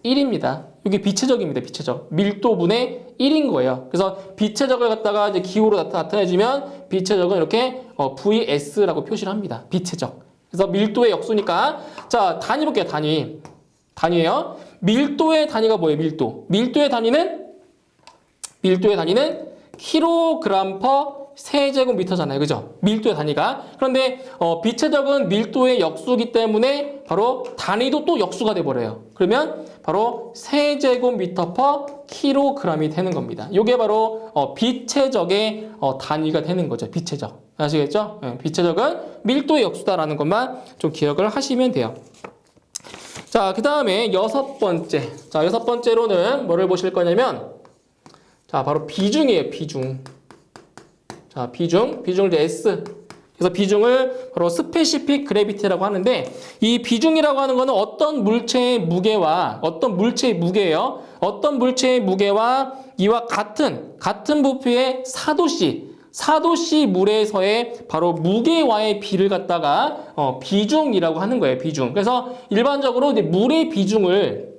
1입니다. 이게 비체적입니다. 비체적. 밀도분의 1인 거예요. 그래서 비체적을 갖다가 이제 기호로 나타내주면 비체적은 이렇게 VS라고 표시를 합니다. 비체적. 그래서 밀도의 역수니까 자, 단위 볼게요. 단위. 단위예요. 밀도의 단위가 뭐예요? 밀도. 밀도의 단위는 킬로그램 퍼 세제곱미터잖아요. 그죠? 밀도의 단위가. 그런데 비체적은 밀도의 역수기 때문에 바로 단위도 또 역수가 돼버려요. 그러면 바로 세제곱미터 퍼 킬로그램이 되는 겁니다. 이게 바로 비체적의 단위가 되는 거죠. 비체적. 아시겠죠? 네, 비체적은 밀도의 역수다라는 것만 좀 기억을 하시면 돼요. 자, 그 다음에 여섯 번째. 자, 여섯 번째로는 뭐를 보실 거냐면 자, 바로 비중이에요. 비중. 자, 비중을 이제 S. 그래서 비중을 바로 스페시픽 그래비티라고 하는데 이 비중이라고 하는 거는 어떤 물체의 무게와 어떤 물체의 무게예요. 어떤 물체의 무게와 이와 같은 부피의 4도씨 물에서의 바로 무게와의 비를 갖다가 비중이라고 하는 거예요. 비중. 그래서 일반적으로 이제 물의 비중을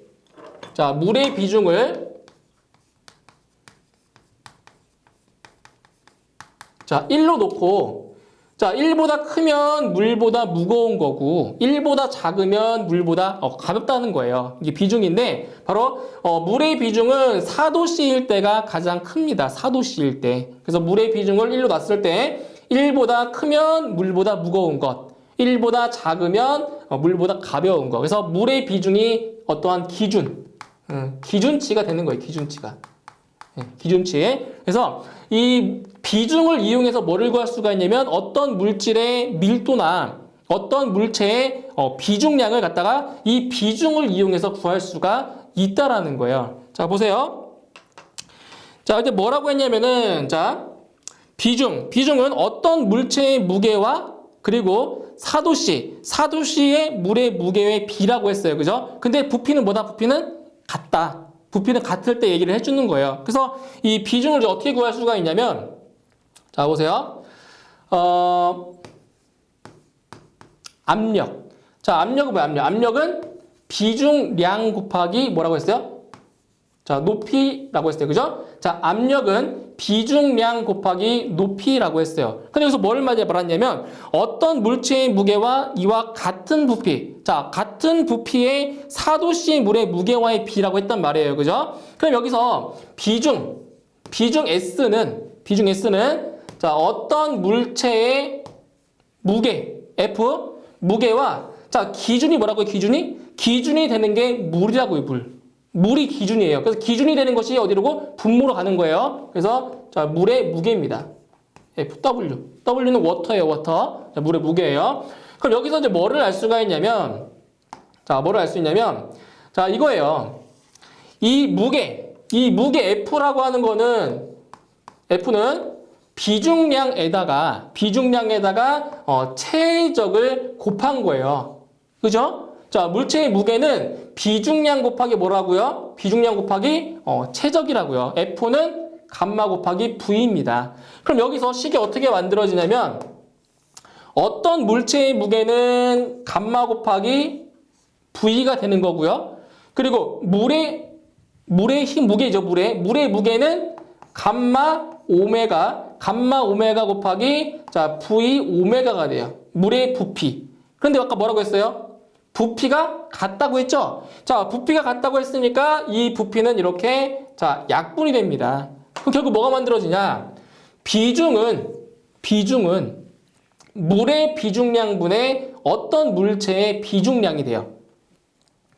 자, 1로 놓고, 자, 1보다 크면 물보다 무거운 거고, 1보다 작으면 물보다 가볍다는 거예요. 이게 비중인데, 바로, 물의 비중은 4도씨일 때가 가장 큽니다. 4도씨일 때. 그래서 물의 비중을 1로 놨을 때, 1보다 크면 물보다 무거운 것, 1보다 작으면 물보다 가벼운 것. 그래서 물의 비중이 어떠한 기준치가 되는 거예요. 기준치가. 기준치. 그래서 이 비중을 이용해서 뭐를 구할 수가 있냐면 어떤 물질의 밀도나 어떤 물체의 비중량을 갖다가 이 비중을 이용해서 구할 수가 있다라는 거예요. 자, 보세요. 자, 이제 뭐라고 했냐면은 자, 비중은 어떤 물체의 무게와 그리고 4도씨의 물의 무게의 비라고 했어요. 그죠? 근데 부피는 뭐다? 부피는 같다. 부피는 같을 때 얘기를 해주는 거예요. 그래서 이 비중을 이제 어떻게 구할 수가 있냐면, 자, 보세요. 압력. 자, 압력은 뭐야? 압력은 비중량 곱하기 뭐라고 했어요? 자, 높이라고 했어요. 그죠? 자, 압력은 비중량 곱하기 높이라고 했어요. 근데 여기서 뭘 말하냐면 어떤 물체의 무게와 이와 같은 부피. 자, 같은 부피의 4도씨 물의 무게와의 비라고 했단 말이에요. 그죠? 그럼 여기서 비중 S는 자, 어떤 물체의 무게 F 무게와 자, 기준이 뭐라고요? 기준이 되는 게 물이라고요. 물이 기준이에요. 그래서 기준이 되는 것이 어디로? 분모로 가는 거예요. 그래서 자, 물의 무게입니다. FW. W는 워터예요, 워터. 자, 물의 무게예요. 그럼 여기서 이제 뭐를 알 수가 있냐면, 자, 뭐를 알 수 있냐면, 자, 이거예요. 이 무게 F라고 하는 거는, F는 비중량에다가 체적을 곱한 거예요. 그죠? 자, 물체의 무게는 비중량 곱하기 뭐라고요? 비중량 곱하기 체적이라고요. F는 감마 곱하기 V입니다. 그럼 여기서 식이 어떻게 만들어지냐면 어떤 물체의 무게는 감마 곱하기 V가 되는 거고요. 그리고 물의 무게죠. 물의 무게는 감마 오메가 곱하기 자, V 오메가가 돼요. 물의 부피. 그런데 아까 뭐라고 했어요? 부피가 같다고 했죠? 자, 부피가 같다고 했으니까 이 부피는 이렇게 자, 약분이 됩니다. 그럼 결국 뭐가 만들어지냐? 비중은 물의 비중량분의 어떤 물체의 비중량이 돼요.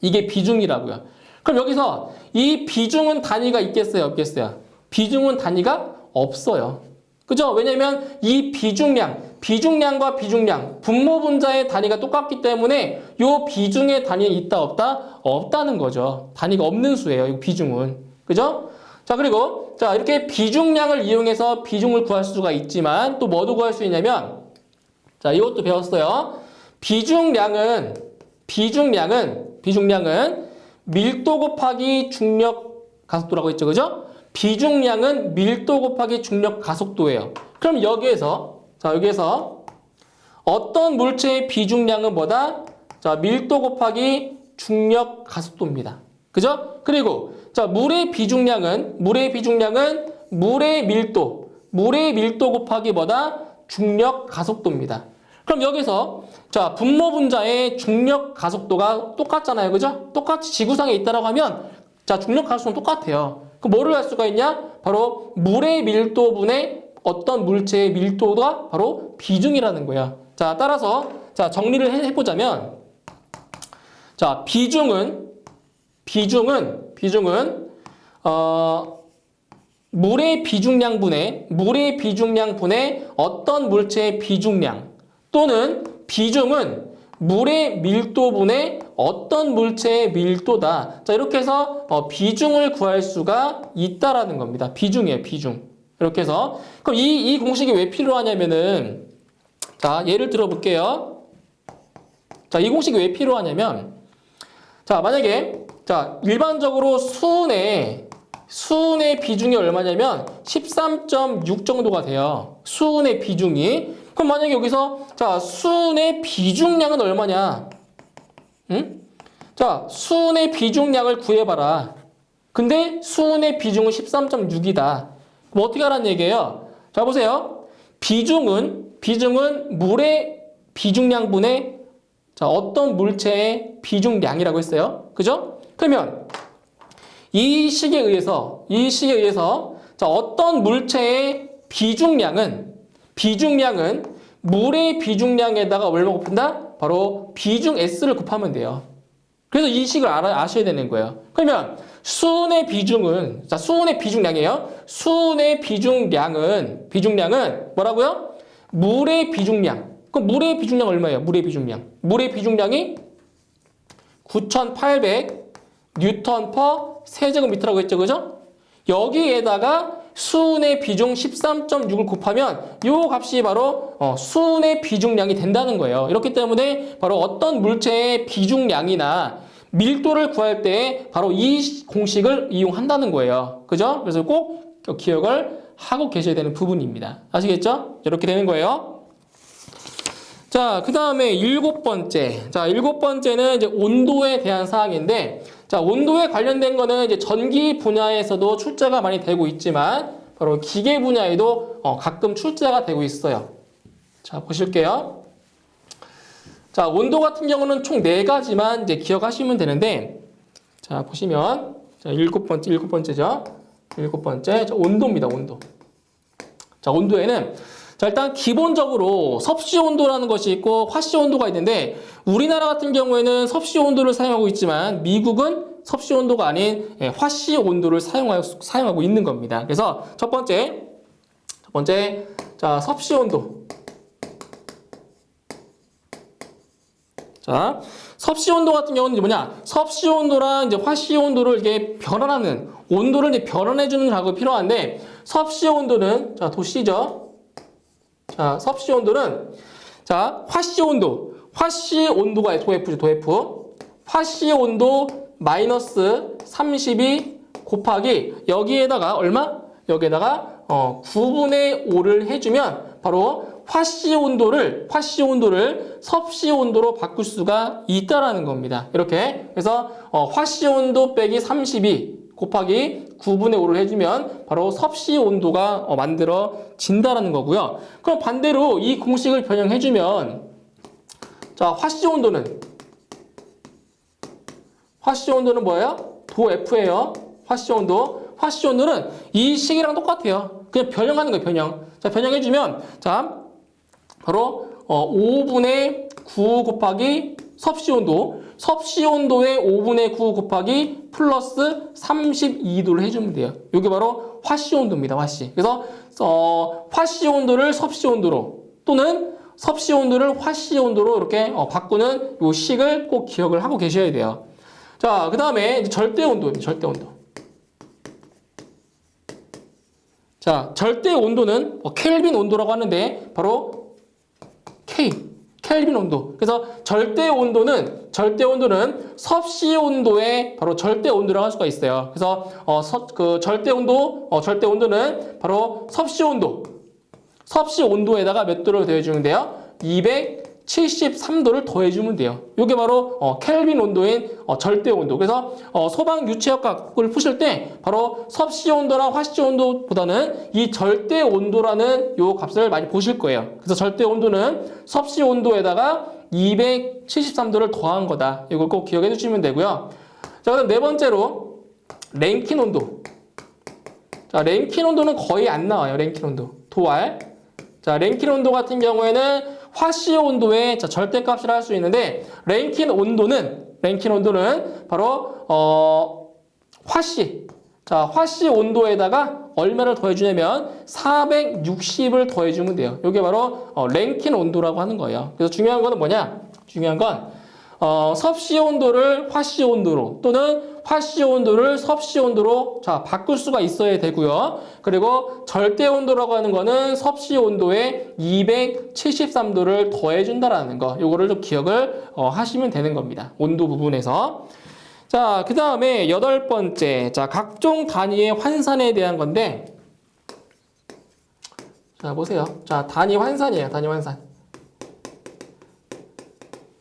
이게 비중이라고요. 그럼 여기서 이 비중은 단위가 있겠어요? 없겠어요? 비중은 단위가 없어요. 그죠? 왜냐면 이 비중량과 비중량, 분모 분자의 단위가 똑같기 때문에 요 비중의 단위는 있다 없다? 없다는 거죠. 단위가 없는 수예요. 이 비중은. 그죠? 자, 그리고 자, 이렇게 비중량을 이용해서 비중을 구할 수가 있지만 또 뭐도 구할 수 있냐면 자, 이것도 배웠어요. 비중량은 밀도 곱하기 중력 가속도라고 했죠. 그죠? 비중량은 밀도 곱하기 중력 가속도예요. 그럼 여기에서 어떤 물체의 비중량은 뭐다? 자, 밀도 곱하기 중력 가속도입니다. 그죠? 그리고 자, 물의 비중량은 물의 밀도 곱하기 뭐다? 중력 가속도입니다. 그럼 여기서 자, 분모 분자의 중력 가속도가 똑같잖아요. 그죠? 똑같이 지구상에 있다라고 하면 자, 중력 가속도는 똑같아요. 그럼 뭐를 할 수가 있냐? 바로 물의 밀도분의 어떤 물체의 밀도가 바로 비중이라는 거야. 자, 따라서 자, 정리를 해보자면 자, 비중은 물의 비중량분의 어떤 물체의 비중량 또는 비중은 물의 밀도분의 어떤 물체의 밀도다. 자, 이렇게 해서 비중을 구할 수가 있다라는 겁니다. 비중이에요, 비중. 이렇게 해서 그럼 이 공식이 왜 필요하냐면은 자, 예를 들어 볼게요. 자, 이 공식이 왜 필요하냐면 자, 만약에 자, 일반적으로 수은의 비중이 얼마냐면 13.6 정도가 돼요. 수은의 비중이. 그럼 만약에 여기서 자, 수은의 비중량은 얼마냐? 응? 자, 수은의 비중량을 구해봐라. 근데 수은의 비중은 13.6이다. 그럼 어떻게 하라는 얘기예요? 자, 보세요. 비중은 물의 비중량분의 자, 어떤 물체의 비중량이라고 했어요. 그죠? 그러면 이 식에 의해서 자, 어떤 물체의 비중량은 물의 비중량에다가 얼마 곱한다? 바로 비중 S를 곱하면 돼요. 그래서 이 식을 아셔야 되는 거예요. 그러면 수은의 비중은 자, 수은의 비중량이에요. 수은의 비중량은 뭐라고요? 물의 비중량. 그럼 물의 비중량 얼마예요? 물의 비중량이 9,800 뉴턴 퍼 세제곱미터라고 했죠. 그죠? 여기에다가 수은의 비중 13.6을 곱하면 이 값이 바로 수은의 비중량이 된다는 거예요. 이렇기 때문에 바로 어떤 물체의 비중량이나 밀도를 구할 때 바로 이 공식을 이용한다는 거예요. 그죠? 그래서 꼭 기억을 하고 계셔야 되는 부분입니다. 아시겠죠? 이렇게 되는 거예요. 자, 그 다음에 일곱 번째는 이제 온도에 대한 사항인데, 자, 온도에 관련된 거는 이제 전기 분야에서도 출제가 많이 되고 있지만, 바로 기계 분야에도 가끔 출제가 되고 있어요. 자, 보실게요. 자, 온도 같은 경우는 총 4가지만 이제 기억하시면 되는데, 자, 보시면, 자, 일곱 번째죠. 자, 온도입니다, 온도. 자, 온도에는 자, 일단 기본적으로 섭씨 온도라는 것이 있고 화씨 온도가 있는데 우리나라 같은 경우에는 섭씨 온도를 사용하고 있지만 미국은 섭씨 온도가 아닌 화씨 온도를 사용하고 있는 겁니다. 그래서 첫 번째 자, 섭씨 온도. 자, 섭씨 온도 같은 경우는 뭐냐? 섭씨 온도랑 이제 화씨 온도를 이렇게 변환하는 온도를 이제 변환해주는 작업이 필요한데 섭씨 온도는 자, 도시죠. 자, 섭씨 온도는 자, 화씨 온도가 도F죠, 도F. 화씨 온도 마이너스 32 곱하기 여기에다가 얼마? 여기에다가 9분의 5를 해주면 바로 화씨 온도를 섭씨 온도로 바꿀 수가 있다라는 겁니다. 이렇게 그래서 화씨 온도 빼기 32 곱하기 9분의 5를 해주면 바로 섭씨 온도가 만들어진다라는 거고요. 그럼 반대로 이 공식을 변형해주면 자, 화씨 온도는 뭐예요? 도F예요. 화씨 온도는 이 식이랑 똑같아요. 그냥 변형하는 거예요, 변형. 자, 변형해주면 자, 바로 5분의 9 곱하기 섭씨 온도의 5분의 9 곱하기 플러스 32도를 해주면 돼요. 이게 바로 화씨 온도입니다. 화씨. 그래서 화씨 온도를 섭씨 온도로 또는 섭씨 온도를 화씨 온도로 이렇게 바꾸는 이 식을 꼭 기억을 하고 계셔야 돼요. 자, 그 다음에 절대 온도입니다. 절대 온도. 자, 절대 온도는 켈빈 온도라고 하는데 바로 켈빈 온도. 그래서 절대 온도는 섭씨 온도의 바로 절대 온도라고 할 수가 있어요. 그래서 그 절대 온도는 바로 섭씨 온도에다가 몇 도를 더해주는데요? 200 273도를 더해주면 돼요. 이게 바로 켈빈 온도인 절대 온도. 그래서 소방 유체역학을 푸실 때 바로 섭씨 온도랑 화씨 온도보다는 이 절대 온도라는 요 값을 많이 보실 거예요. 그래서 절대 온도는 섭씨 온도에다가 273도를 더한 거다. 이걸 꼭 기억해 주시면 되고요. 자, 그다음 네 번째로 랭킨 온도. 자, 랭킨 온도는 거의 안 나와요. 랭킨 온도. 도알. 자, 랭킨 온도 같은 경우에는 화씨 온도의 절대값이라 할 수 있는데 랭킨 온도는 바로 화씨. 자, 화씨 온도에다가 얼마를 더해주냐면 460을 더해주면 돼요. 이게 바로 랭킨 온도라고 하는 거예요. 그래서 중요한 거는 뭐냐? 중요한 건 섭씨 온도를 화씨 온도로 또는 화씨 온도를 섭씨 온도로 바꿀 수가 있어야 되고요. 그리고 절대 온도라고 하는 거는 섭씨 온도에 273도를 더해준다라는 거. 요거를 좀 기억을 하시면 되는 겁니다. 온도 부분에서. 자, 그 다음에 여덟 번째. 자, 각종 단위의 환산에 대한 건데. 자, 보세요. 자, 단위 환산이에요. 단위 환산.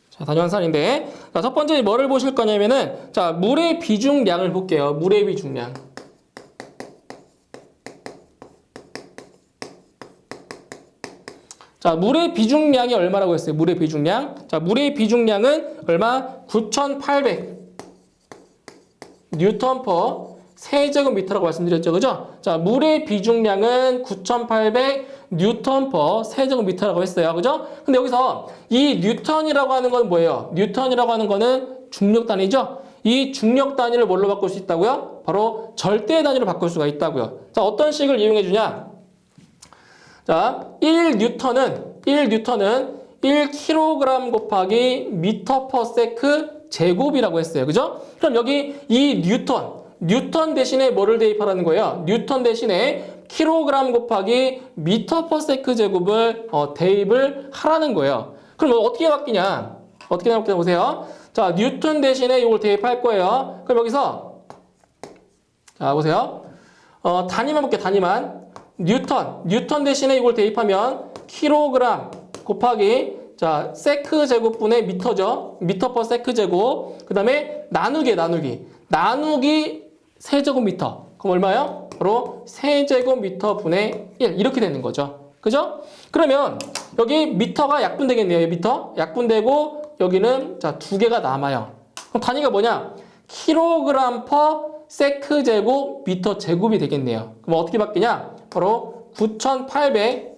자, 단위 환산인데, 자, 첫 번째 뭐를 보실 거냐면은, 자, 물의 비중량을 볼게요. 물의 비중량. 자, 물의 비중량이 얼마라고 했어요? 물의 비중량. 자, 물의 비중량은 얼마? 9,800 뉴턴 퍼 세제곱미터라고 말씀드렸죠. 그죠? 자, 물의 비중량은 9,800 뉴턴 퍼 세제곱미터라고 했어요. 그죠? 근데 여기서 이 뉴턴이라고 하는 건 뭐예요? 뉴턴이라고 하는 거는 중력 단위죠? 이 중력 단위를 뭘로 바꿀 수 있다고요? 바로 절대 단위로 바꿀 수가 있다고요. 자, 어떤 식을 이용해 주냐? 자, 1뉴턴은 1kg 곱하기 미터 퍼 세크 제곱이라고 했어요. 그죠? 그럼 여기 이 뉴턴 대신에 뭐를 대입하라는 거예요? 뉴턴 대신에 킬로그램 곱하기 미터 퍼 세크 제곱을 대입을 하라는 거예요. 그럼 어떻게 바뀌냐? 어떻게 바뀌냐 보세요. 자, 뉴턴 대신에 이걸 대입할 거예요. 그럼 여기서 자, 보세요. 단위만 볼게요. 단위만. 뉴턴 대신에 이걸 대입하면 킬로그램 곱하기 자, 세크 제곱분의 미터죠. 미터 퍼 세크 제곱. 그다음에 나누기 세제곱미터. 그럼 얼마요? 바로 세제곱미터 분의 1 이렇게 되는 거죠. 그죠? 그러면 여기 미터가 약분되겠네요. 미터 약분되고 여기는 자, 두 개가 남아요. 그럼 단위가 뭐냐? 킬로그램 퍼 세크 제곱 미터 제곱이 되겠네요. 그럼 어떻게 바뀌냐? 바로 9,800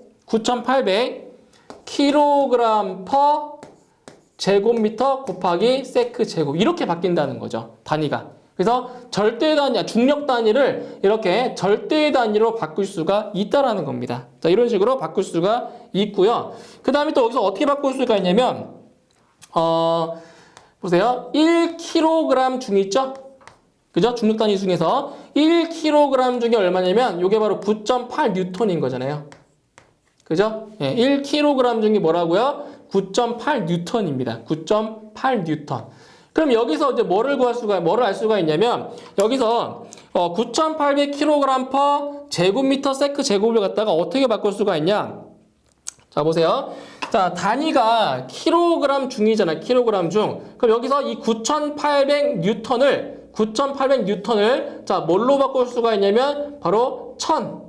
킬로그램 퍼 제곱미터 곱하기 세크 제곱 이렇게 바뀐다는 거죠. 단위가. 그래서 절대 단위, 중력 단위를 이렇게 절대 단위로 바꿀 수가 있다라는 겁니다. 자, 이런 식으로 바꿀 수가 있고요. 그 다음에 또 여기서 어떻게 바꿀 수가 있냐면 보세요. 1kg 중 있죠? 그죠? 중력 단위 중에서 1kg 중에 얼마냐면 이게 바로 9.8 뉴턴인 거잖아요. 그죠? 예, 1kg 중에 뭐라고요? 9.8 뉴턴입니다. 9.8 뉴턴. 그럼 여기서 이제 뭐를 알 수가 있냐면 여기서 9,800kg 퍼 제곱미터 세크 제곱을 갖다가 어떻게 바꿀 수가 있냐? 자, 보세요. 자, 단위가 킬로그램 중이잖아요. 킬로그램 중. 그럼 여기서 이 9,800 뉴턴을 자, 뭘로 바꿀 수가 있냐면 바로 1000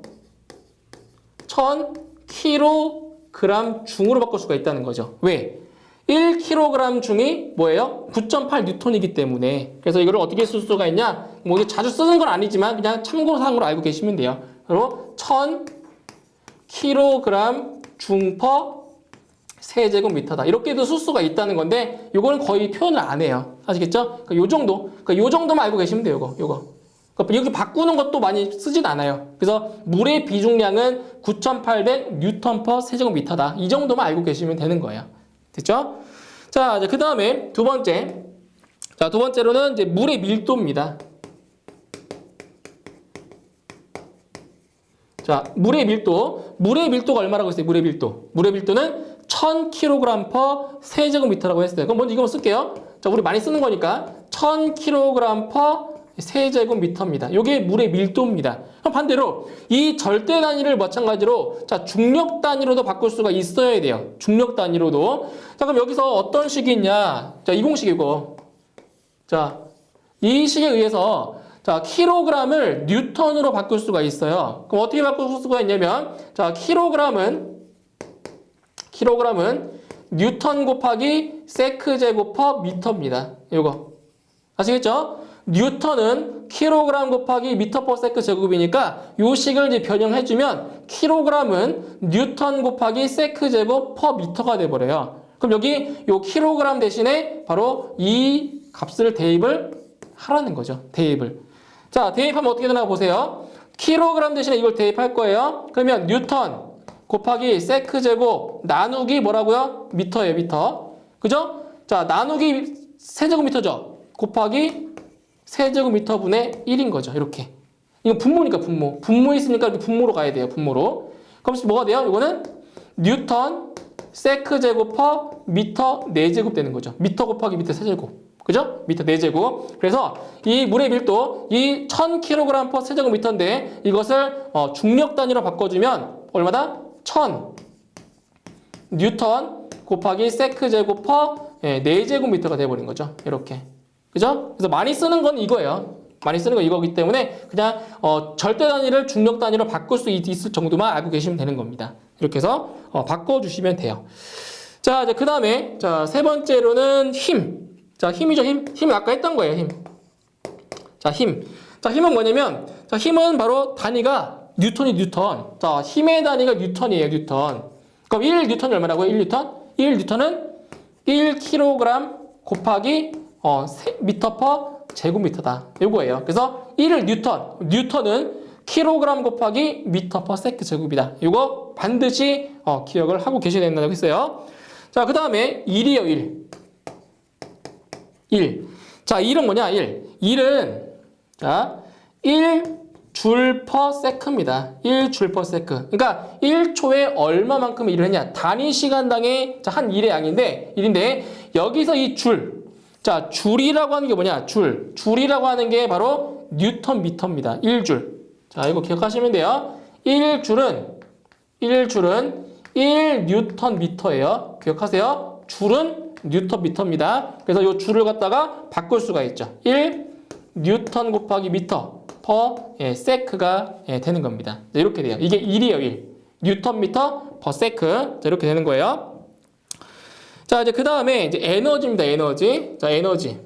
킬로그램 중으로 바꿀 수가 있다는 거죠. 왜? 1kg 중이 뭐예요? 9.8 뉴턴이기 때문에. 그래서 이거를 어떻게 쓸 수가 있냐? 뭐 이게 자주 쓰는 건 아니지만 그냥 참고사항으로 알고 계시면 돼요. 그리고 1000kg 중 퍼 세제곱미터다. 이렇게도 쓸 수가 있다는 건데 이거는 거의 표현을 안 해요. 아시겠죠? 요 정도만 알고 계시면 돼요. 요거. 여기 바꾸는 것도 많이 쓰진 않아요. 그래서 물의 비중량은 9,800 뉴턴 퍼 세제곱미터다. 이 정도만 알고 계시면 되는 거예요. 됐죠? 자, 그 다음에 두 번째. 자, 두 번째로는 이제 물의 밀도입니다. 자, 물의 밀도가 얼마라고 했어요? 물의 밀도는 1000kg 퍼 세제곱미터라고 했어요. 그럼 먼저 이거 쓸게요. 자, 우리 많이 쓰는 거니까 1000kg 퍼 세제곱미터입니다. 이게 물의 밀도입니다. 그럼 반대로 이 절대 단위를 마찬가지로 자 중력 단위로도 바꿀 수가 있어야 돼요. 중력 단위로도. 자 그럼 여기서 어떤 식이 있냐? 자 이 공식이고, 자 이 식에 의해서 자 킬로그램을 뉴턴으로 바꿀 수가 있어요. 그럼 어떻게 바꿀 수가 있냐면 자 킬로그램은 뉴턴 곱하기 세크 제곱 퍼 미터입니다. 이거 아시겠죠? 뉴턴은 킬로그램 곱하기 미터 퍼 세크 제곱이니까 요 식을 이제 변형해주면 킬로그램은 뉴턴 곱하기 세크 제곱 퍼 미터가 돼버려요. 그럼 여기 요 킬로그램 대신에 바로 이 값을 대입을 하라는 거죠. 대입을. 자, 대입하면 어떻게 되나 보세요. 킬로그램 대신에 이걸 대입할 거예요. 그러면 뉴턴 곱하기 세크 제곱 나누기 뭐라고요? 미터예요, 미터. 그죠? 자, 나누기 세제곱미터죠. 곱하기 세제곱미터분의 1인 거죠. 이렇게. 이건 분모니까 분모. 분모 있으니까 이렇게 분모로 가야 돼요. 분모로. 그럼 뭐가 돼요? 이거는 뉴턴 세크 제곱 퍼 미터 4제곱 되는 거죠. 미터 곱하기 미터 세제곱. 그죠? 미터 4제곱. 그래서 이 물의 밀도 이 1000kg 퍼 세제곱미터인데 이것을 중력 단위로 바꿔주면 얼마다? 1000 뉴턴 곱하기 세크 제곱 퍼 4제곱미터가 돼버린 거죠. 이렇게. 그죠? 그래서 많이 쓰는 건 이거예요. 많이 쓰는 건 이거기 때문에 그냥 절대 단위를 중력 단위로 바꿀 수 있을 정도만 알고 계시면 되는 겁니다. 이렇게 해서 바꿔주시면 돼요. 자, 이제 그 다음에 자, 세 번째로는 힘. 자, 힘이죠, 힘. 힘은 아까 했던 거예요, 힘. 자, 힘. 자, 힘은 뭐냐면 자, 힘은 바로 단위가 뉴턴이 뉴턴. 자, 힘의 단위가 뉴턴이에요, 뉴턴. 그럼 1뉴턴이 얼마라고요? 1뉴턴? 1뉴턴은 1kg 곱하기 미터 퍼 제곱미터다. 요거예요. 그래서 1 뉴턴은 킬로그램 곱하기 미터 퍼 세크 제곱이다. 요거 반드시 기억을 하고 계셔야 된다고 했어요. 자, 그 다음에 1이에요, 1. 자, 1은 뭐냐? 1은 자, 1줄 퍼 세크입니다. 1줄 퍼 세크. 그러니까 1초에 얼마만큼 일을 했냐? 단위 시간당의 한 일의 양인데 1인데 여기서 이 줄. 자, 줄이라고 하는 게 뭐냐? 줄이라고 하는 게 바로 뉴턴 미터입니다. 1줄. 자, 이거 기억하시면 돼요. 1줄은 1뉴턴 미터예요. 기억하세요. 줄은 뉴턴 미터입니다. 그래서 이 줄을 갖다가 바꿀 수가 있죠. 1뉴턴 곱하기 미터 퍼 세크가 되는 겁니다. 자, 이렇게 돼요. 이게 1이에요, 1. 뉴턴 미터 퍼 세크. 자, 이렇게 되는 거예요. 자, 이제 그 다음에 이제 에너지입니다. 에너지. 자, 에너지.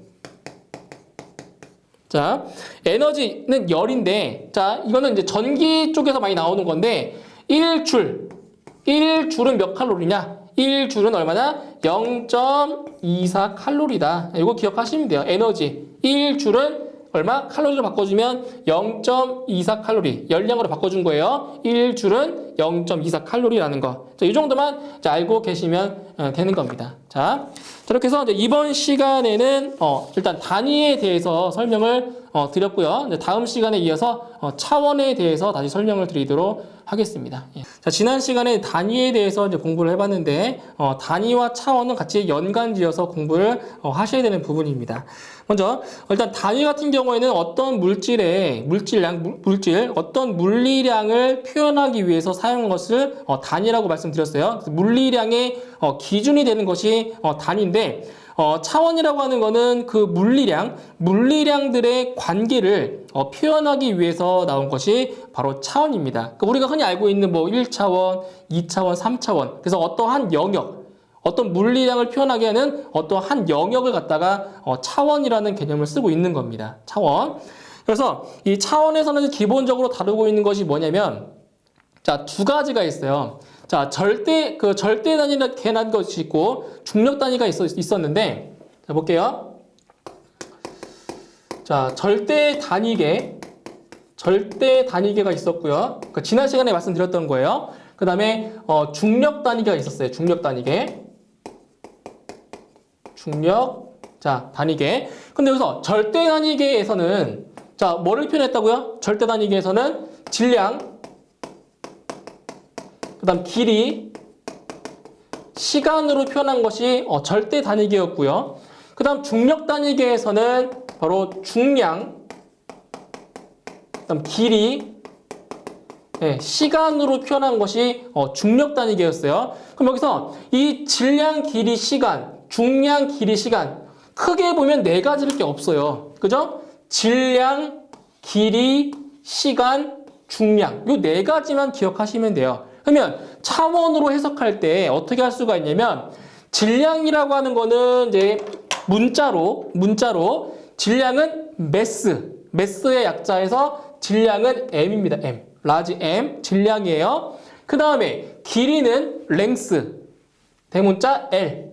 자, 에너지는 열인데, 자, 이거는 이제 전기 쪽에서 많이 나오는 건데, 1줄은 몇 칼로리냐? 1줄은 얼마나? 0.24 칼로리다. 이거 기억하시면 돼요. 에너지. 1줄은 얼마? 칼로리로 바꿔주면 0.24 칼로리. 열량으로 바꿔준 거예요. 1줄은 0.24 칼로리라는 거. 자, 이 정도만 알고 계시면 되는 겁니다. 자, 이렇게 해서 이제 이번 시간에는 일단 단위에 대해서 설명을 드렸고요. 이제 다음 시간에 이어서 차원에 대해서 다시 설명을 드리도록 하겠습니다. 예. 자, 지난 시간에 단위에 대해서 이제 공부를 해봤는데 단위와 차원은 같이 연관지어서 공부를 하셔야 되는 부분입니다. 먼저 일단 단위 같은 경우에는 어떤 물질, 어떤 물리량을 표현하기 위해서 사용한 것을 단위라고 말씀드렸어요. 물리량의 기준이 되는 것이 단위인데 차원이라고 하는 거는 그 물리량들의 관계를 표현하기 위해서 나온 것이 바로 차원입니다. 그러니까 우리가 흔히 알고 있는 뭐 1차원, 2차원, 3차원. 그래서 어떠한 영역, 어떤 물리량을 표현하게 하는 어떠한 영역을 갖다가 차원이라는 개념을 쓰고 있는 겁니다. 차원. 그래서 이 차원에서는 기본적으로 다루고 있는 것이 뭐냐면 자, 두 가지가 있어요. 자, 절대 단위라는 것이 있고 중력 단위가 있었는데 자, 볼게요. 자, 절대 단위계가 있었고요. 그러니까 지난 시간에 말씀드렸던 거예요. 그 다음에 중력 단위계가 있었어요. 중력 단위계. 단위계. 근데 여기서 절대 단위계에서는 자, 뭐를 표현했다고요? 절대 단위계에서는 질량, 그 다음 길이, 시간으로 표현한 것이 절대 단위계였고요. 그 다음 중력 단위계에서는 바로 중량, 그다음 길이, 네, 시간으로 표현한 것이 중력 단위계였어요. 그럼 여기서 이 질량, 길이, 시간, 중량, 길이, 시간 크게 보면 네 가지밖에 없어요. 그죠? 질량, 길이, 시간, 중량 요 네 가지만 기억하시면 돼요. 그러면 차원으로 해석할 때 어떻게 할 수가 있냐면 질량이라고 하는 거는 이제 문자로 질량은 매스의 약자에서 질량은 m입니다. m. 라지 M 질량이에요. 그 다음에 길이는 랭스 대문자 L.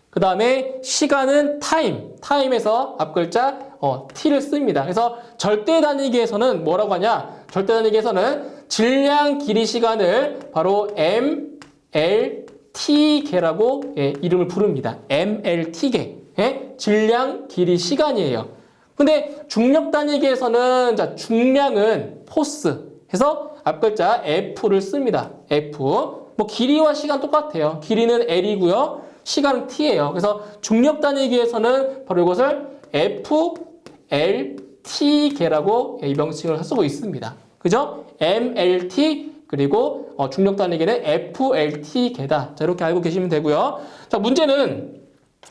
그 다음에 시간은 타임에서 앞글자 T를 씁니다. 그래서 절대 단위계에서는 뭐라고 하냐? 절대 단위계에서는 질량, 길이, 시간을 바로 MLT계라고 이름을 부릅니다. MLT계. 질량, 길이, 시간이에요. 근데 중력 단위계에서는 자, 중량은 포스 해서 앞글자 F를 씁니다. F. 뭐 길이와 시간 똑같아요. 길이는 L이고요. 시간은 T예요. 그래서 중력 단위계에서는 바로 이것을 FLT계라고 이 명칭을 쓰고 있습니다. 그죠? MLT 그리고 중력 단위계는 FLT계다. 자, 이렇게 알고 계시면 되고요. 자, 문제는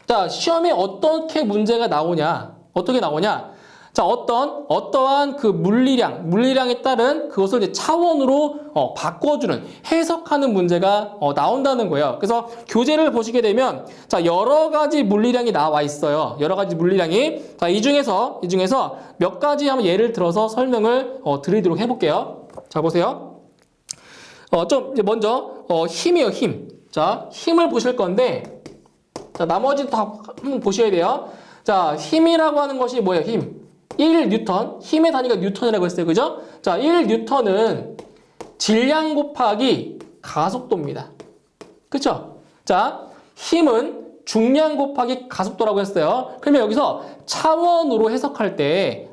자, 시험에 어떻게 문제가 나오냐? 어떻게 나오냐? 자, 어떠한 그 물리량에 따른 그것을 이제 차원으로 바꿔주는, 해석하는 문제가 나온다는 거예요. 그래서 교재를 보시게 되면, 자, 여러 가지 물리량이 나와 있어요. 여러 가지 물리량이. 자, 이 중에서 몇 가지 한번 예를 들어서 설명을 드리도록 해볼게요. 자, 보세요. 좀, 이제 먼저, 힘이에요, 힘. 자, 힘을 보실 건데, 자, 나머지도 다 한번 보셔야 돼요. 자, 힘이라고 하는 것이 뭐예요, 힘? 1뉴턴, 힘의 단위가 뉴턴이라고 했어요. 그죠? 자, 1뉴턴은 질량 곱하기 가속도입니다. 그쵸? 자, 힘은 중량 곱하기 가속도라고 했어요. 그러면 여기서 차원으로 해석할 때,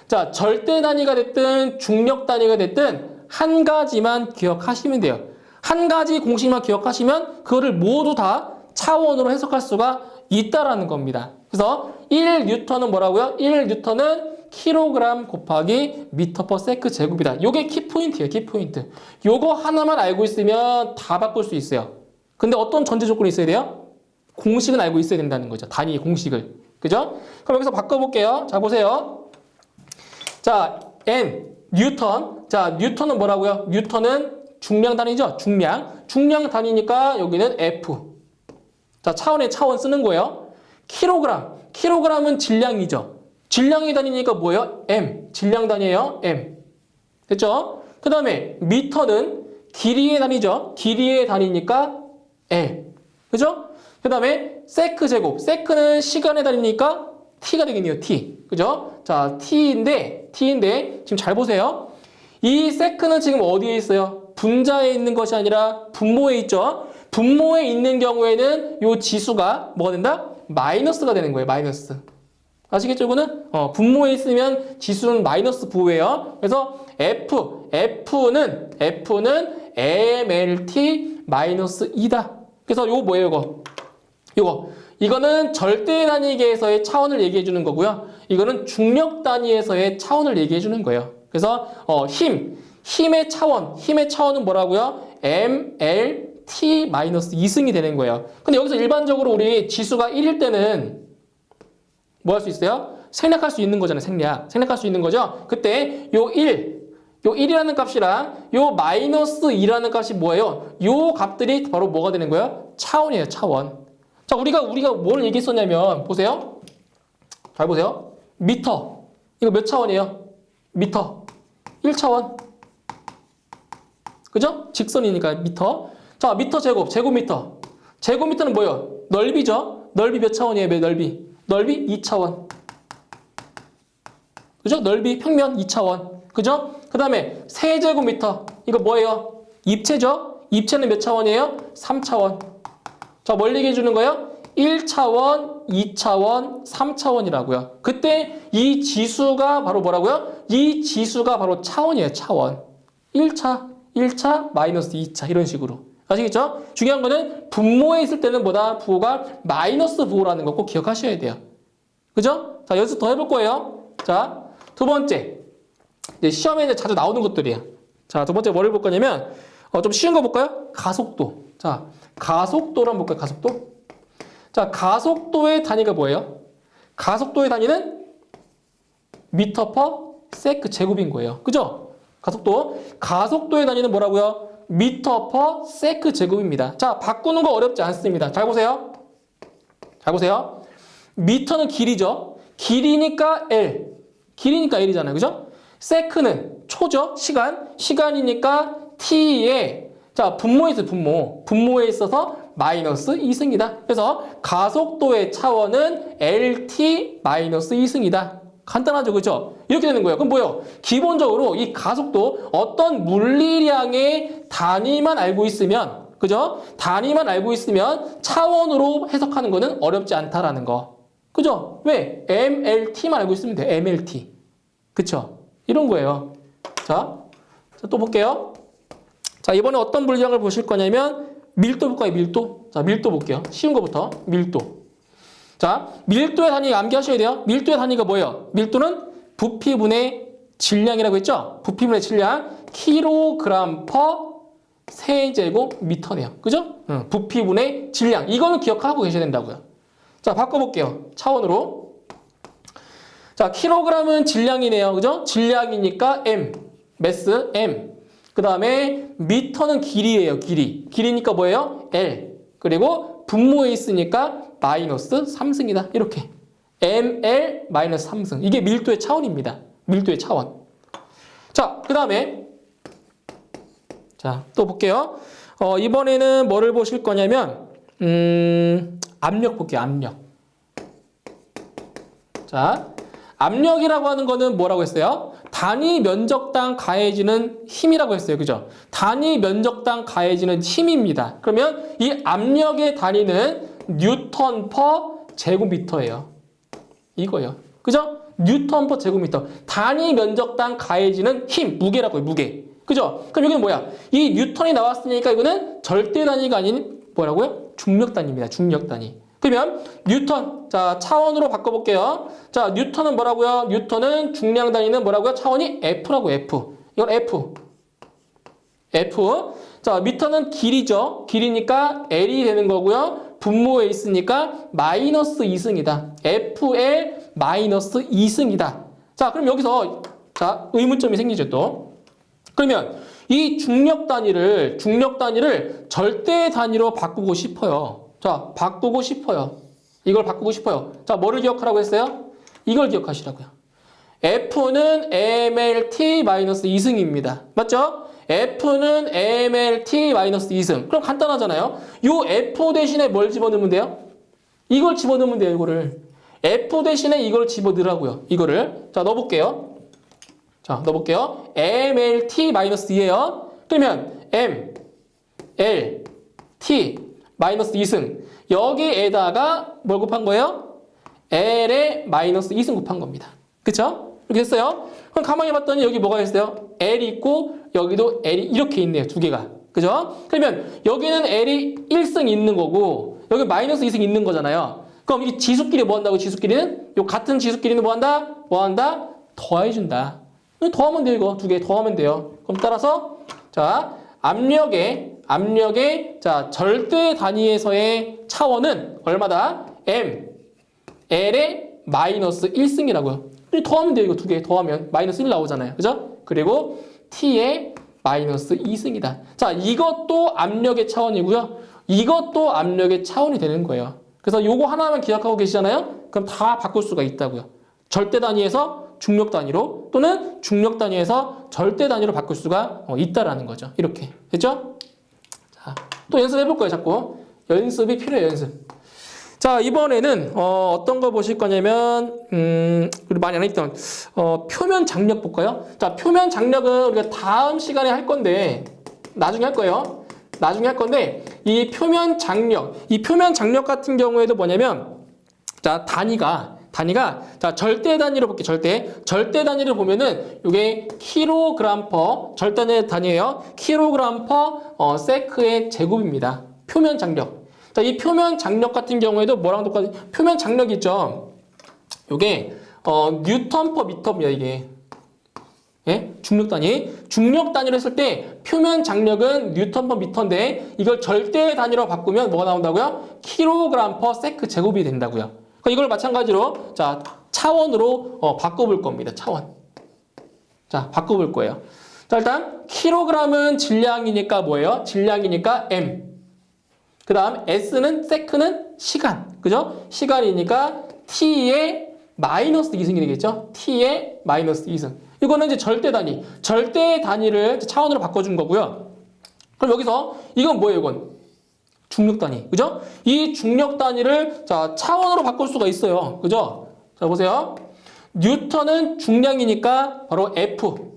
자, 절대 단위가 됐든 중력 단위가 됐든 한 가지만 기억하시면 돼요. 한 가지 공식만 기억하시면 그거를 모두 다 차원으로 해석할 수가 있다라는 겁니다. 그래서 1뉴턴은 뭐라고요? 1뉴턴은 킬로그램 곱하기 미터 퍼 세크 제곱이다. 요게 키포인트예요. 키포인트. 요거 하나만 알고 있으면 다 바꿀 수 있어요. 근데 어떤 전제 조건이 있어야 돼요? 공식은 알고 있어야 된다는 거죠. 단위 공식을. 그죠? 그럼 여기서 바꿔볼게요. 자, 보세요. 자, N, 뉴턴. 자, 뉴턴은 뭐라고요? 뉴턴은 중량 단위죠? 중량 단위니까 여기는 F. 자, 차원 쓰는 거예요. 킬로그램은 질량이죠. 질량이 단위니까 뭐예요? M. 질량 단위예요. M. 됐죠? 그 다음에 미터는 길이의 단위죠. 길이의 단위니까 L. 그죠? 그 다음에 세크 제곱. 세크는 시간의 단위니까 T가 되겠네요. T. 그죠? 자, T인데 지금 잘 보세요. 이 세크는 지금 어디에 있어요? 분자에 있는 것이 아니라 분모에 있죠. 분모에 있는 경우에는 이 지수가 뭐가 된다? 마이너스가 되는 거예요. 마이너스. 아시겠죠? 이거는 분모에 있으면 지수는 마이너스 부호예요. 그래서 F는 MLT 마이너스 2다. 그래서 요거 뭐예요? 이거는 절대 단위계에서의 차원을 얘기해 주는 거고요. 이거는 중력 단위에서의 차원을 얘기해 주는 거예요. 그래서 힘의 차원은 뭐라고요? MLT-2승이 되는 거예요. 근데 여기서 일반적으로 우리 지수가 1일 때는 뭐 할 수 있어요? 생략할 수 있는 거잖아요. 생략할 수 있는 거죠. 그때 요 1이라는 값이랑 요 마이너스 2라는 값이 뭐예요? 요 값들이 바로 뭐가 되는 거예요? 차원이에요. 차원. 자, 우리가 뭘 얘기했었냐면 보세요. 잘 보세요. 미터. 이거 몇 차원이에요? 미터. 1차원. 그죠? 직선이니까 미터. 자, 미터 제곱미터. 제곱미터는 뭐예요? 넓이죠? 넓이 몇 차원이에요? 넓이 2차원. 그죠? 넓이 평면 2차원. 그죠? 그 다음에 세제곱미터. 이거 뭐예요? 입체죠? 입체는 몇 차원이에요? 3차원. 자, 뭘 얘기해 주는 거예요? 1차원, 2차원, 3차원이라고요. 그때 이 지수가 바로 뭐라고요? 이 지수가 바로 차원이에요. 차원. 1차, 마이너스 2차 이런 식으로. 아시겠죠? 중요한 거는 분모에 있을 때는 뭐다? 부호가 마이너스 부호라는 거 꼭 기억하셔야 돼요. 그죠? 자, 연습 더 해볼 거예요. 자, 두 번째. 이제 시험에 이제 자주 나오는 것들이야. 자, 두 번째 뭐를 볼 거냐면 좀 쉬운 거 볼까요? 가속도. 자, 가속도를 한번 볼까요? 가속도. 자, 가속도의 단위가 뭐예요? 가속도의 단위는 미터 퍼 세크 제곱인 거예요. 그죠? 가속도의 단위는 뭐라고요? 미터 퍼 세크 제곱입니다. 자, 바꾸는 거 어렵지 않습니다. 잘 보세요. 미터는 길이죠. 길이니까 L. 길이니까 L이잖아요. 그죠? 세크는 초죠. 시간이니까 T에 자, 분모에 있어요. 분모에 있어서 마이너스 2승이다. 그래서 가속도의 차원은 LT 마이너스 2승이다. 간단하죠. 그죠? 이렇게 되는 거예요. 그럼 뭐예요? 기본적으로 이 가속도 어떤 물리량의 단위만 알고 있으면, 그죠? 단위만 알고 있으면 차원으로 해석하는 거는 어렵지 않다라는 거. 그죠? 왜? MLT만 알고 있으면 돼요. MLT. 그쵸? 이런 거예요. 자, 또 볼게요. 자, 이번에 어떤 물리량을 보실 거냐면 밀도 볼까요? 밀도. 자, 밀도 볼게요. 쉬운 거부터. 밀도. 자, 밀도의 단위 암기하셔야 돼요. 밀도의 단위가 뭐예요? 밀도는 부피분의 질량이라고 했죠? 부피분의 질량 킬로그램 퍼 세제곱미터네요. 그죠? 부피분의 질량. 이거는 기억하고 계셔야 된다고요. 자, 바꿔볼게요. 차원으로. 자, 킬로그램은 질량이네요. 그죠? 질량이니까 M. 매스 M. 그 다음에 미터는 길이에요. 길이니까 뭐예요? L. 그리고 분모에 있으니까 마이너스 3승이다. 이렇게. ML 마이너스 3승. 이게 밀도의 차원입니다. 밀도의 차원. 자, 그 다음에 자, 또 볼게요. 이번에는 뭐를 보실 거냐면 압력 볼게요. 압력. 자, 압력이라고 하는 거는 뭐라고 했어요? 단위 면적당 가해지는 힘이라고 했어요. 그죠? 단위 면적당 가해지는 힘입니다. 그러면 이 압력의 단위는 뉴턴 퍼 제곱미터예요. 이거예요. 그죠? 뉴턴 퍼 제곱미터. 단위 면적당 가해지는 힘, 무게라고요. 무게. 그죠? 그럼 여기는 뭐야? 이 뉴턴이 나왔으니까 이거는 절대 단위가 아닌 뭐라고요? 중력 단위입니다. 중력 단위. 그러면 뉴턴, 자, 차원으로 바꿔볼게요. 자, 뉴턴은 뭐라고요? 뉴턴은 중량 단위는 뭐라고요? 차원이 F라고 F. 이건 F. 자, 미터는 길이죠. 길이니까 L이 되는 거고요. 분모에 있으니까 마이너스 2승이다. FL 마이너스 2승이다. 자, 그럼 여기서 자, 의문점이 생기죠, 또. 그러면 이 중력 단위를 절대 단위로 바꾸고 싶어요. 자, 바꾸고 싶어요. 이걸 바꾸고 싶어요. 자, 뭐를 기억하라고 했어요? 이걸 기억하시라고요. F는 MLT-2승입니다. 맞죠? F는 MLT-2승. 그럼 간단하잖아요. 요 F 대신에 뭘 집어넣으면 돼요? 이걸 집어넣으면 돼요, 이거를. F 대신에 이걸 집어넣으라고요. 이거를. 자, 넣어볼게요. MLT-2예요. 그러면 M, L, T, 마이너스 2승. 여기에다가 뭘 곱한 거예요? L에 마이너스 2승 곱한 겁니다. 그쵸? 이렇게 했어요. 그럼 가만히 봤더니 여기 뭐가 있어요? L이 있고 여기도 L이 이렇게 있네요. 두 개가. 그죠? 그러면 여기는 L이 1승 있는 거고 여기 마이너스 2승 있는 거잖아요. 그럼 이 지수끼리 뭐 한다고? 지수끼리는? 요 같은 지수끼리는 뭐 한다? 더해준다. 더하면 돼요. 이거 두 개 더하면 돼요. 그럼 따라서 자, 압력의 자, 절대 단위에서의 차원은 얼마다? M, L의 마이너스 1승이라고요. 더하면 돼요. 이거 두 개 더하면 마이너스 1 나오잖아요. 그죠? 그리고 T의 마이너스 2승이다. 자, 이것도 압력의 차원이고요. 이것도 압력의 차원이 되는 거예요. 그래서 요거 하나만 기억하고 계시잖아요. 그럼 다 바꿀 수가 있다고요. 절대 단위에서 중력 단위로 또는 중력 단위에서 절대 단위로 바꿀 수가 있다라는 거죠. 이렇게. 됐죠? 자, 또 연습해 볼 거예요. 자꾸. 연습이 필요해요. 연습. 자, 이번에는 어떤 거 보실 거냐면 우리 많이 안 했던 표면 장력 볼까요? 자, 표면 장력은 우리가 다음 시간에 할 건데 나중에 할 거예요. 나중에 할 건데 이 표면 장력 같은 경우에도 뭐냐면 자, 단위가 자, 절대 단위로 볼게요. 절대 단위를 보면은 이게 킬로그램 퍼 절대 단위예요. 킬로그램 퍼 세크의 제곱입니다. 표면 장력. 자, 이 표면 장력 같은 경우에도 뭐랑 똑같이 표면 장력 있죠. 요게 뉴턴 퍼 미터입니다. 이게 예? 중력 단위. 중력 단위로 했을 때 표면 장력은 뉴턴 퍼 미터인데 이걸 절대 단위로 바꾸면 뭐가 나온다고요? 킬로그램 퍼 세크 제곱이 된다고요. 그러니까 이걸 마찬가지로 자 차원으로 바꿔볼 겁니다. 차원. 자 바꿔볼 거예요. 자 일단 킬로그램은 질량이니까 뭐예요? 질량이니까 m. 그 다음 s는 세크는 시간. 그죠? 시간이니까 t의 마이너스 2승이 되겠죠? t의 마이너스 2승. 이거는 이제 절대 단위. 절대 단위를 차원으로 바꿔준 거고요. 그럼 여기서 이건 뭐예요, 이건? 중력 단위. 그죠? 이 중력 단위를 자, 차원으로 바꿀 수가 있어요. 그죠? 자, 보세요. 뉴턴은 중량이니까 바로 F.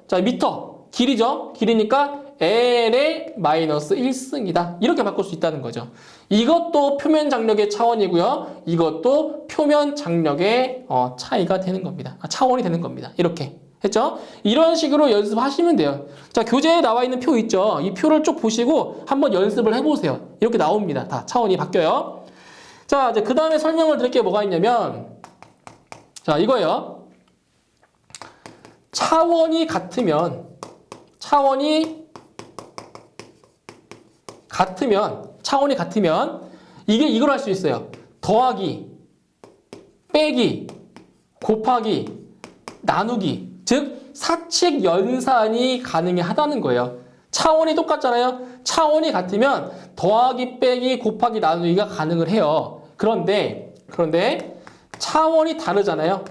자, 미터. 길이죠? 길이니까 L의 마이너스 1승이다. 이렇게 바꿀 수 있다는 거죠. 이것도 표면 장력의 차원이고요. 이것도 표면 장력의 차이가 되는 겁니다. 차원이 되는 겁니다. 이렇게 했죠? 이런 식으로 연습하시면 돼요. 자, 교재에 나와 있는 표 있죠? 이 표를 쭉 보시고 한번 연습을 해보세요. 이렇게 나옵니다. 다 차원이 바뀌어요. 자, 이제 그 다음에 설명을 드릴 게 뭐가 있냐면 자, 이거예요. 차원이 같으면 이게 이걸 할 수 있어요. 더하기, 빼기, 곱하기, 나누기. 즉 사칙 연산이 가능하다는 거예요. 차원이 똑같잖아요. 차원이 같으면 더하기, 빼기, 곱하기, 나누기가 가능을 해요. 그런데 차원이 다르잖아요.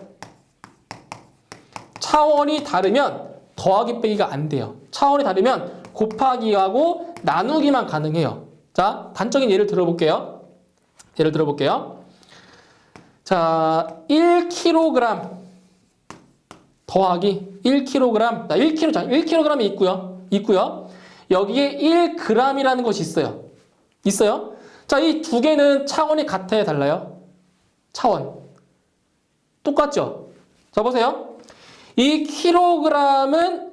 차원이 다르면 더하기, 빼기가 안 돼요. 차원이 다르면 곱하기하고 나누기만 가능해요. 자, 단적인 예를 들어볼게요. 자, 1kg 더하기 1kg. 자, 1kg이 있고요. 여기에 1g이라는 것이 있어요. 자, 이 두 개는 차원이 같아야 달라요? 차원. 똑같죠? 자, 보세요. 이 kg은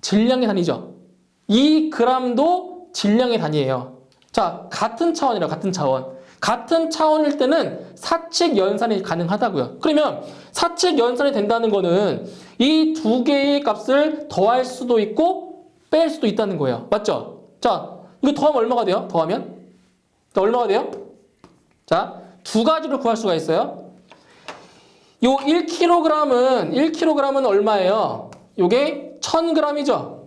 질량의 단위죠. 이 g도 질량의 단위예요. 자, 같은 차원이라 같은 차원. 같은 차원일 때는 사칙 연산이 가능하다고요. 그러면 사칙 연산이 된다는 거는 이 두 개의 값을 더할 수도 있고 뺄 수도 있다는 거예요. 맞죠? 자, 이거 더하면 얼마가 돼요? 더하면? 자, 얼마가 돼요? 자, 두 가지로 구할 수가 있어요. 요 1kg은 얼마예요? 요게 1000g이죠.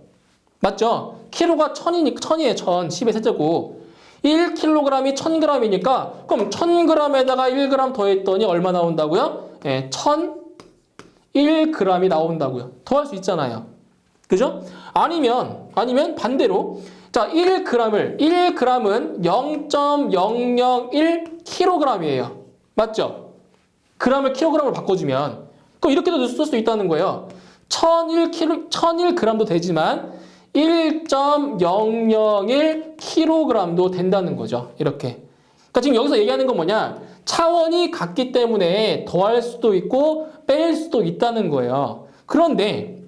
맞죠? 키로가 1000이에요. 1000. 10의 세제곱. 1kg이 1000g이니까 그럼 1000g에다가 1g 더했더니 얼마 나온다고요? 예, 1001g이 나온다고요. 더할 수 있잖아요. 그죠? 아니면 반대로 자, 1g은 0.001kg이에요. 맞죠? g을 kg으로 바꿔주면 그럼 이렇게도 쓸 수 있다는 거예요. 1001g도 되지만 1.001kg도 된다는 거죠. 이렇게. 그러니까 지금 여기서 얘기하는 건 뭐냐? 차원이 같기 때문에 더할 수도 있고 뺄 수도 있다는 거예요. 그런데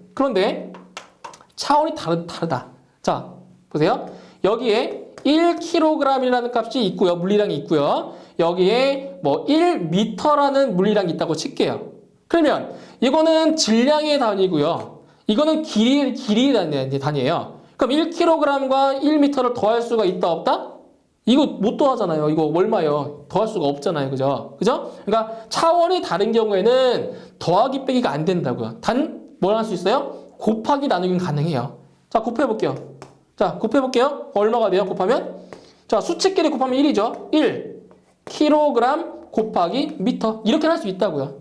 차원이 다르다. 자, 보세요. 여기에 1kg이라는 값이 있고요. 물리량이 있고요. 여기에 뭐 1m라는 물리량이 있다고 칠게요. 그러면 이거는 질량의 단위고요. 이거는 길이의 단위예요. 그럼 1kg과 1m를 더할 수가 있다 없다? 이거 못 더하잖아요. 이거 얼마예요? 더할 수가 없잖아요. 그죠? 그러니까 차원이 다른 경우에는 더하기 빼기가 안 된다고요. 단 뭘 할 수 있어요? 곱하기 나누기는 가능해요. 자, 곱해볼게요. 얼마가 돼요? 곱하면? 자, 수치끼리 곱하면 1이죠. 1 kg 곱하기 미터. 이렇게 할 수 있다고요.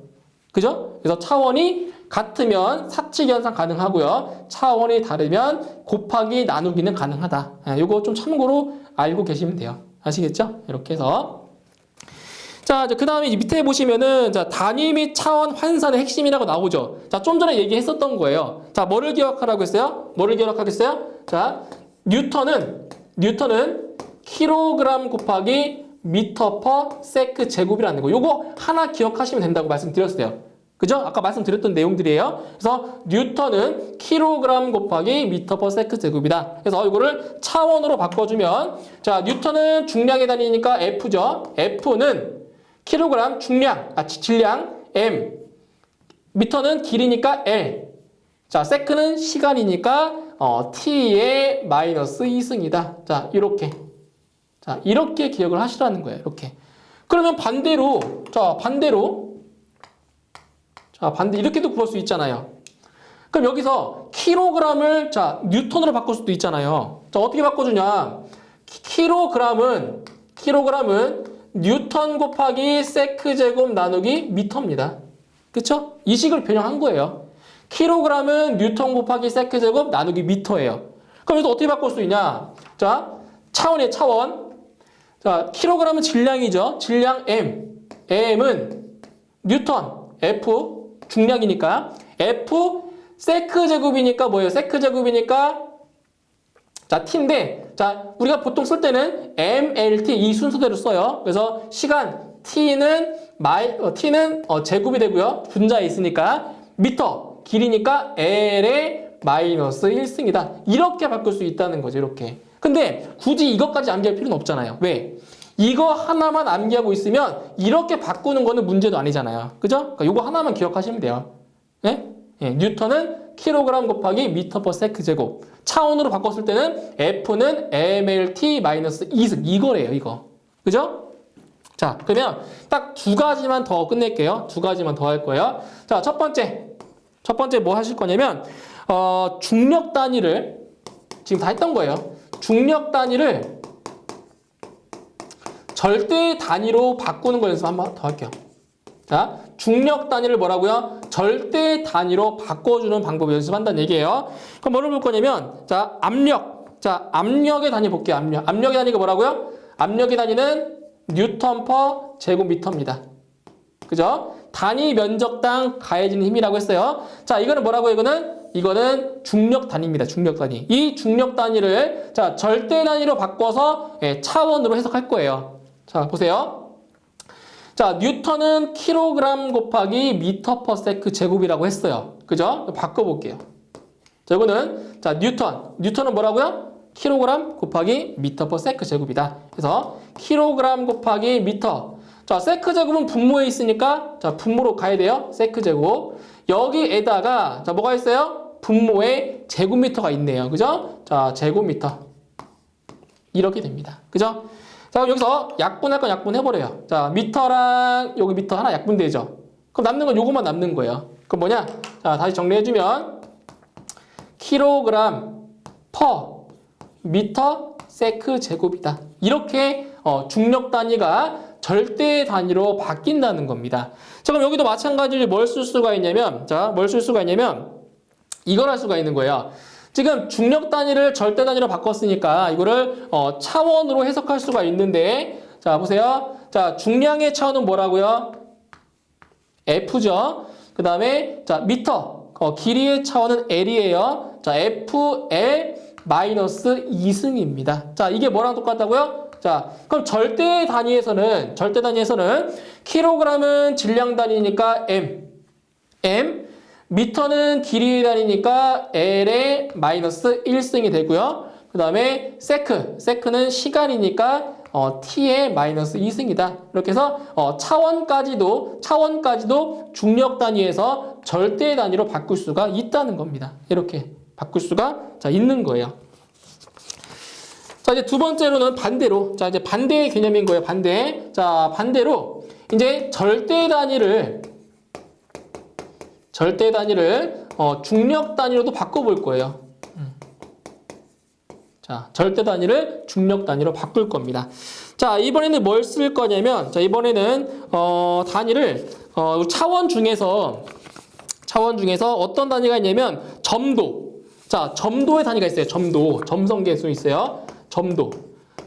그죠? 그래서 차원이 같으면 사칙 연산 가능하고요. 차원이 다르면 곱하기 나누기는 가능하다. 이거 좀 참고로 알고 계시면 돼요. 아시겠죠? 이렇게 해서 자, 그 다음에 밑에 보시면은 자, 단위 및 차원 환산의 핵심이라고 나오죠. 자, 좀 전에 얘기했었던 거예요. 자, 뭐를 기억하라고 했어요? 자, 뉴턴은 kg 곱하기 미터 퍼 세크 제곱이라는 거. 요거 하나 기억하시면 된다고 말씀드렸어요. 그죠? 아까 말씀드렸던 내용들이에요. 그래서 뉴턴은 kg 곱하기 미터 퍼 세크 제곱이다. 그래서 이거를 차원으로 바꿔주면 자, 뉴턴은 중량의 단위니까 F죠. F는 kg 질량 M 미터는 길이니까 L. 자, 세크는 시간이니까 T의 마이너스 2승이다. 자, 이렇게. 자, 이렇게 기억을 하시라는 거예요. 이렇게. 그러면 반대로 이렇게도 구할 수 있잖아요. 그럼 여기서 킬로그램을 자, 뉴턴으로 바꿀 수도 있잖아요. 자, 어떻게 바꿔주냐? 킬로그램은 뉴턴 곱하기 세크 제곱 나누기 미터입니다. 그쵸? 이 식을 변형한 거예요. 킬로그램은 뉴턴 곱하기 세크 제곱 나누기 미터예요. 그럼 여기서 어떻게 바꿀 수 있냐? 자, 차원이에요, 차원. 자, 킬로그램은 질량이죠. 질량 M. M은 뉴턴. F. 중량이니까. F. 세크 제곱이니까 뭐예요? 세크 제곱이니까 자, T인데 자, 우리가 보통 쓸 때는 MLT 이 순서대로 써요. 그래서 시간 T는 제곱이 되고요. 분자에 있으니까 미터 길이니까 L의 마이너스 1승이다. 이렇게 바꿀 수 있다는 거죠. 이렇게. 근데 굳이 이것까지 암기할 필요는 없잖아요. 왜? 이거 하나만 암기하고 있으면 이렇게 바꾸는 거는 문제도 아니잖아요. 그죠? 그러니까 이거 하나만 기억하시면 돼요. 네? 예, 뉴턴은 킬로그램 곱하기 미터 퍼 세크 제곱. 차원으로 바꿨을 때는 F는 MLT 마이너스 2승. 이거래요, 이거. 그죠? 자, 그러면 딱 두 가지만 더 끝낼게요. 두 가지만 더 할 거예요. 자, 첫 번째 뭐 하실 거냐면, 중력 단위를, 지금 다 했던 거예요. 중력 단위를 절대 단위로 바꾸는 거 연습 한번 더 할게요. 자, 중력 단위를 뭐라고요? 절대 단위로 바꿔주는 방법 연습한다는 얘기예요. 그럼 뭐를 볼 거냐면, 자, 압력. 자, 압력의 단위 볼게요. 압력의 단위가 뭐라고요? 압력의 단위는 뉴턴 퍼 제곱미터입니다. 그죠? 단위 면적당 가해지는 힘이라고 했어요. 자, 이거는 뭐라고요? 이거는 중력 단위입니다. 중력 단위. 이 중력 단위를 자, 절대 단위로 바꿔서 차원으로 해석할 거예요. 자, 보세요. 자, 뉴턴은 킬로그램 곱하기 미터 퍼 세크 제곱이라고 했어요. 그죠? 바꿔볼게요. 자, 이거는, 자, 뉴턴은 뭐라고요? 킬로그램 곱하기 미터 퍼 세크 제곱이다. 그래서, 킬로그램 곱하기 미터. 자, 세크 제곱은 분모에 있으니까, 자, 분모로 가야 돼요. 세크 제곱. 여기에다가, 자, 뭐가 있어요? 분모에 제곱미터가 있네요. 그죠? 자, 제곱미터. 이렇게 됩니다. 그죠? 자, 그럼 여기서 약분할 건 약분해버려요. 자, 미터랑 여기 미터 하나 약분되죠. 그럼 남는 건 요것만 남는 거예요. 그럼 뭐냐? 자, 다시 정리해주면 킬로그램 퍼 미터 세크 제곱이다. 이렇게 중력 단위가 절대 단위로 바뀐다는 겁니다. 자, 그럼 여기도 마찬가지로 뭘 쓸 수가 있냐면, 자, 뭘 쓸 수가 있냐면 이걸 할 수가 있는 거예요. 지금 중력 단위를 절대 단위로 바꿨으니까 이거를 차원으로 해석할 수가 있는데, 자, 보세요. 자, 중량의 차원은 뭐라고요? F죠. 그 다음에 자, 미터. 길이의 차원은 L이에요. 자, FL 마이너스 2승입니다. 자, 이게 뭐랑 똑같다고요? 자, 그럼 절대 단위에서는 킬로그램은 질량 단위니까 M. 미터는 길이의 단위니까 L의 마이너스 1승이 되고요. 그 다음에 세크는 시간이니까 T의 마이너스 2승이다. 이렇게 해서 차원까지도 중력 단위에서 절대 단위로 바꿀 수가 있다는 겁니다. 이렇게 바꿀 수가 자, 있는 거예요. 자, 이제 두 번째로는 반대로. 자, 이제 반대의 개념인 거예요. 반대. 자, 반대로 이제 절대 단위를 중력 단위로도 바꿔볼 거예요. 자, 절대 단위를 중력 단위로 바꿀 겁니다. 자, 이번에는 뭘 쓸 거냐면, 자, 이번에는 단위를 차원 중에서 어떤 단위가 있냐면 점도. 자, 점도의 단위가 있어요. 점성계수 있어요.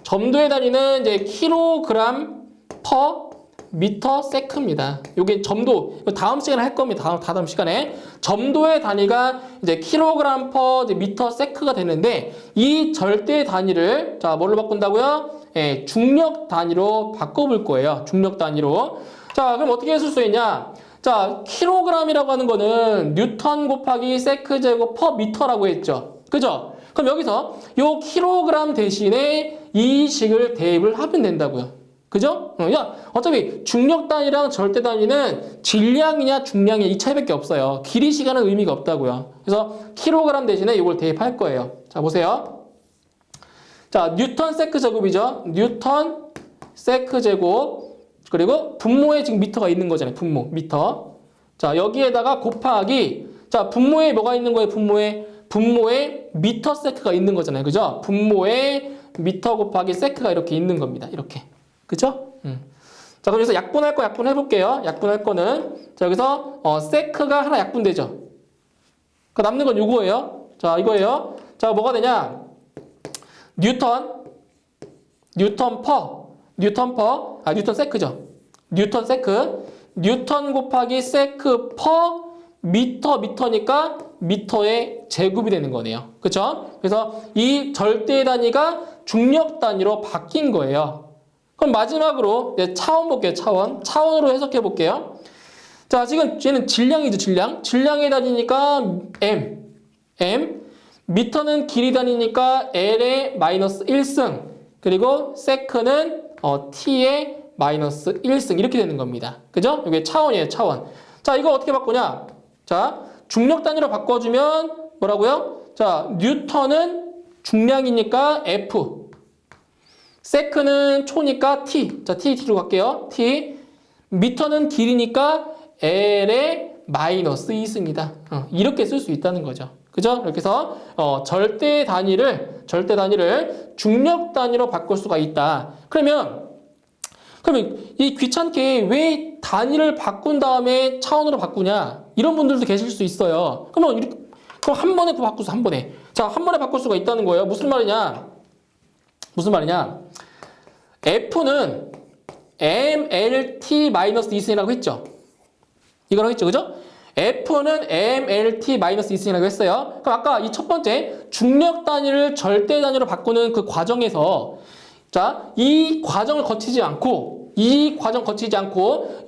점도의 단위는 이제 킬로그램 퍼 미터 세크입니다. 요게 점도, 다음 시간에 할 겁니다. 다음 시간에. 점도의 단위가 이제 킬로그램 퍼 미터 세크가 되는데, 이 절대 단위를, 자, 뭘로 바꾼다고요? 예, 중력 단위로 바꿔볼 거예요. 중력 단위로. 자, 그럼 어떻게 쓸 수 있냐? 자, 킬로그램이라고 하는 거는 뉴턴 곱하기 세크 제곱 퍼 미터라고 했죠. 그죠? 그럼 여기서 요 킬로그램 대신에 이 식을 대입을 하면 된다고요. 그죠? 야, 어차피 중력 단위랑 절대 단위는 질량이냐 중량이냐 이 차이밖에 없어요. 길이 시간은 의미가 없다고요. 그래서 킬로그램 대신에 이걸 대입할 거예요. 자, 보세요. 자, 뉴턴 세크 제곱이죠. 뉴턴 세크 제곱. 그리고 분모에 지금 미터가 있는 거잖아요. 분모, 미터. 자, 여기에다가 곱하기. 자, 분모에 뭐가 있는 거예요? 분모에 미터 세크가 있는 거잖아요. 그죠? 분모에 미터 곱하기 세크가 이렇게 있는 겁니다. 이렇게. 그죠? 자, 그럼 여기서 약분할 거 약분해볼게요. 약분할 거는. 자, 여기서, 세크가 하나 약분되죠. 그 남는 건 요거예요. 자, 이거예요. 자, 뭐가 되냐? 뉴턴 세크죠. 뉴턴 세크. 뉴턴 곱하기 세크 퍼 미터니까 미터의 제곱이 되는 거네요. 그쵸? 그래서 이 절대 단위가 중력 단위로 바뀐 거예요. 그럼 마지막으로 차원 볼게요. 차원으로 해석해 볼게요. 자, 지금 얘는 질량이죠. 질량의 단위니까 m. 미터는 길이 단위니까 l의 마이너스 1승. 그리고 세크는 t의 마이너스 1승. 이렇게 되는 겁니다. 그죠? 이게 차원이에요. 차원. 자, 이거 어떻게 바꾸냐? 자, 중력 단위로 바꿔주면 뭐라고요? 자, 뉴턴은 중량이니까 F. 세크는 초니까 T. 자, T로 갈게요. T. 미터는 길이니까 L의 마이너스 2승이다. 이렇게 쓸 수 있다는 거죠. 그죠? 이렇게 해서 절대 단위를 중력 단위로 바꿀 수가 있다. 그러면 이 귀찮게 왜 단위를 바꾼 다음에 차원으로 바꾸냐? 이런 분들도 계실 수 있어요. 그럼 한 번에 바꿀 수 한 번에. 자, 한 번에 바꿀 수가 있다는 거예요. 무슨 말이냐? F는 MLT-2승이라고 했죠. 이거라고 했죠. 그죠? F는 MLT-2승이라고 했어요. 그럼 아까 이 첫 번째 중력 단위를 절대 단위로 바꾸는 그 과정에서 자, 이 과정 거치지 않고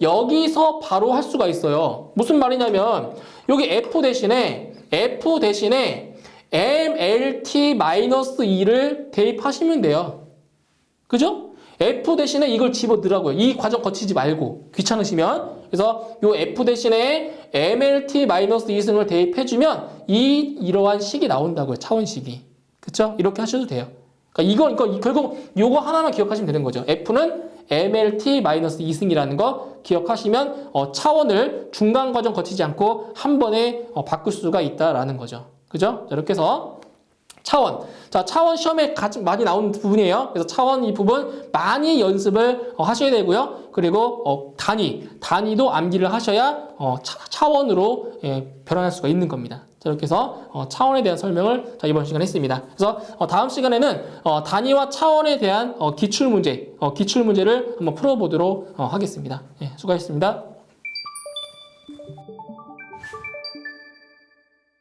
여기서 바로 할 수가 있어요. 무슨 말이냐면 여기 F 대신에 MLT-2를 대입하시면 돼요. 그죠? F 대신에 이걸 집어넣으라고요. 이 과정 거치지 말고 귀찮으시면. 그래서 요 F 대신에 MLT-2승을 대입해주면 이러한 식이 나온다고요. 차원식이. 그쵸? 이렇게 하셔도 돼요. 그러니까 결국 요거 하나만 기억하시면 되는 거죠. F는 MLT-2승이라는 거 기억하시면 차원을 중간 과정 거치지 않고 한 번에 바꿀 수가 있다라는 거죠. 그죠? 자, 이렇게 해서 차원. 자, 차원 시험에 가장 많이 나오는 부분이에요. 그래서 차원 이 부분 많이 연습을 하셔야 되고요. 그리고 단위도 암기를 하셔야 차원으로 변환할 수가 있는 겁니다. 자, 이렇게 해서 차원에 대한 설명을 이번 시간에 했습니다. 그래서 다음 시간에는 단위와 차원에 대한 기출문제를 한번 풀어보도록 하겠습니다. 수고하셨습니다.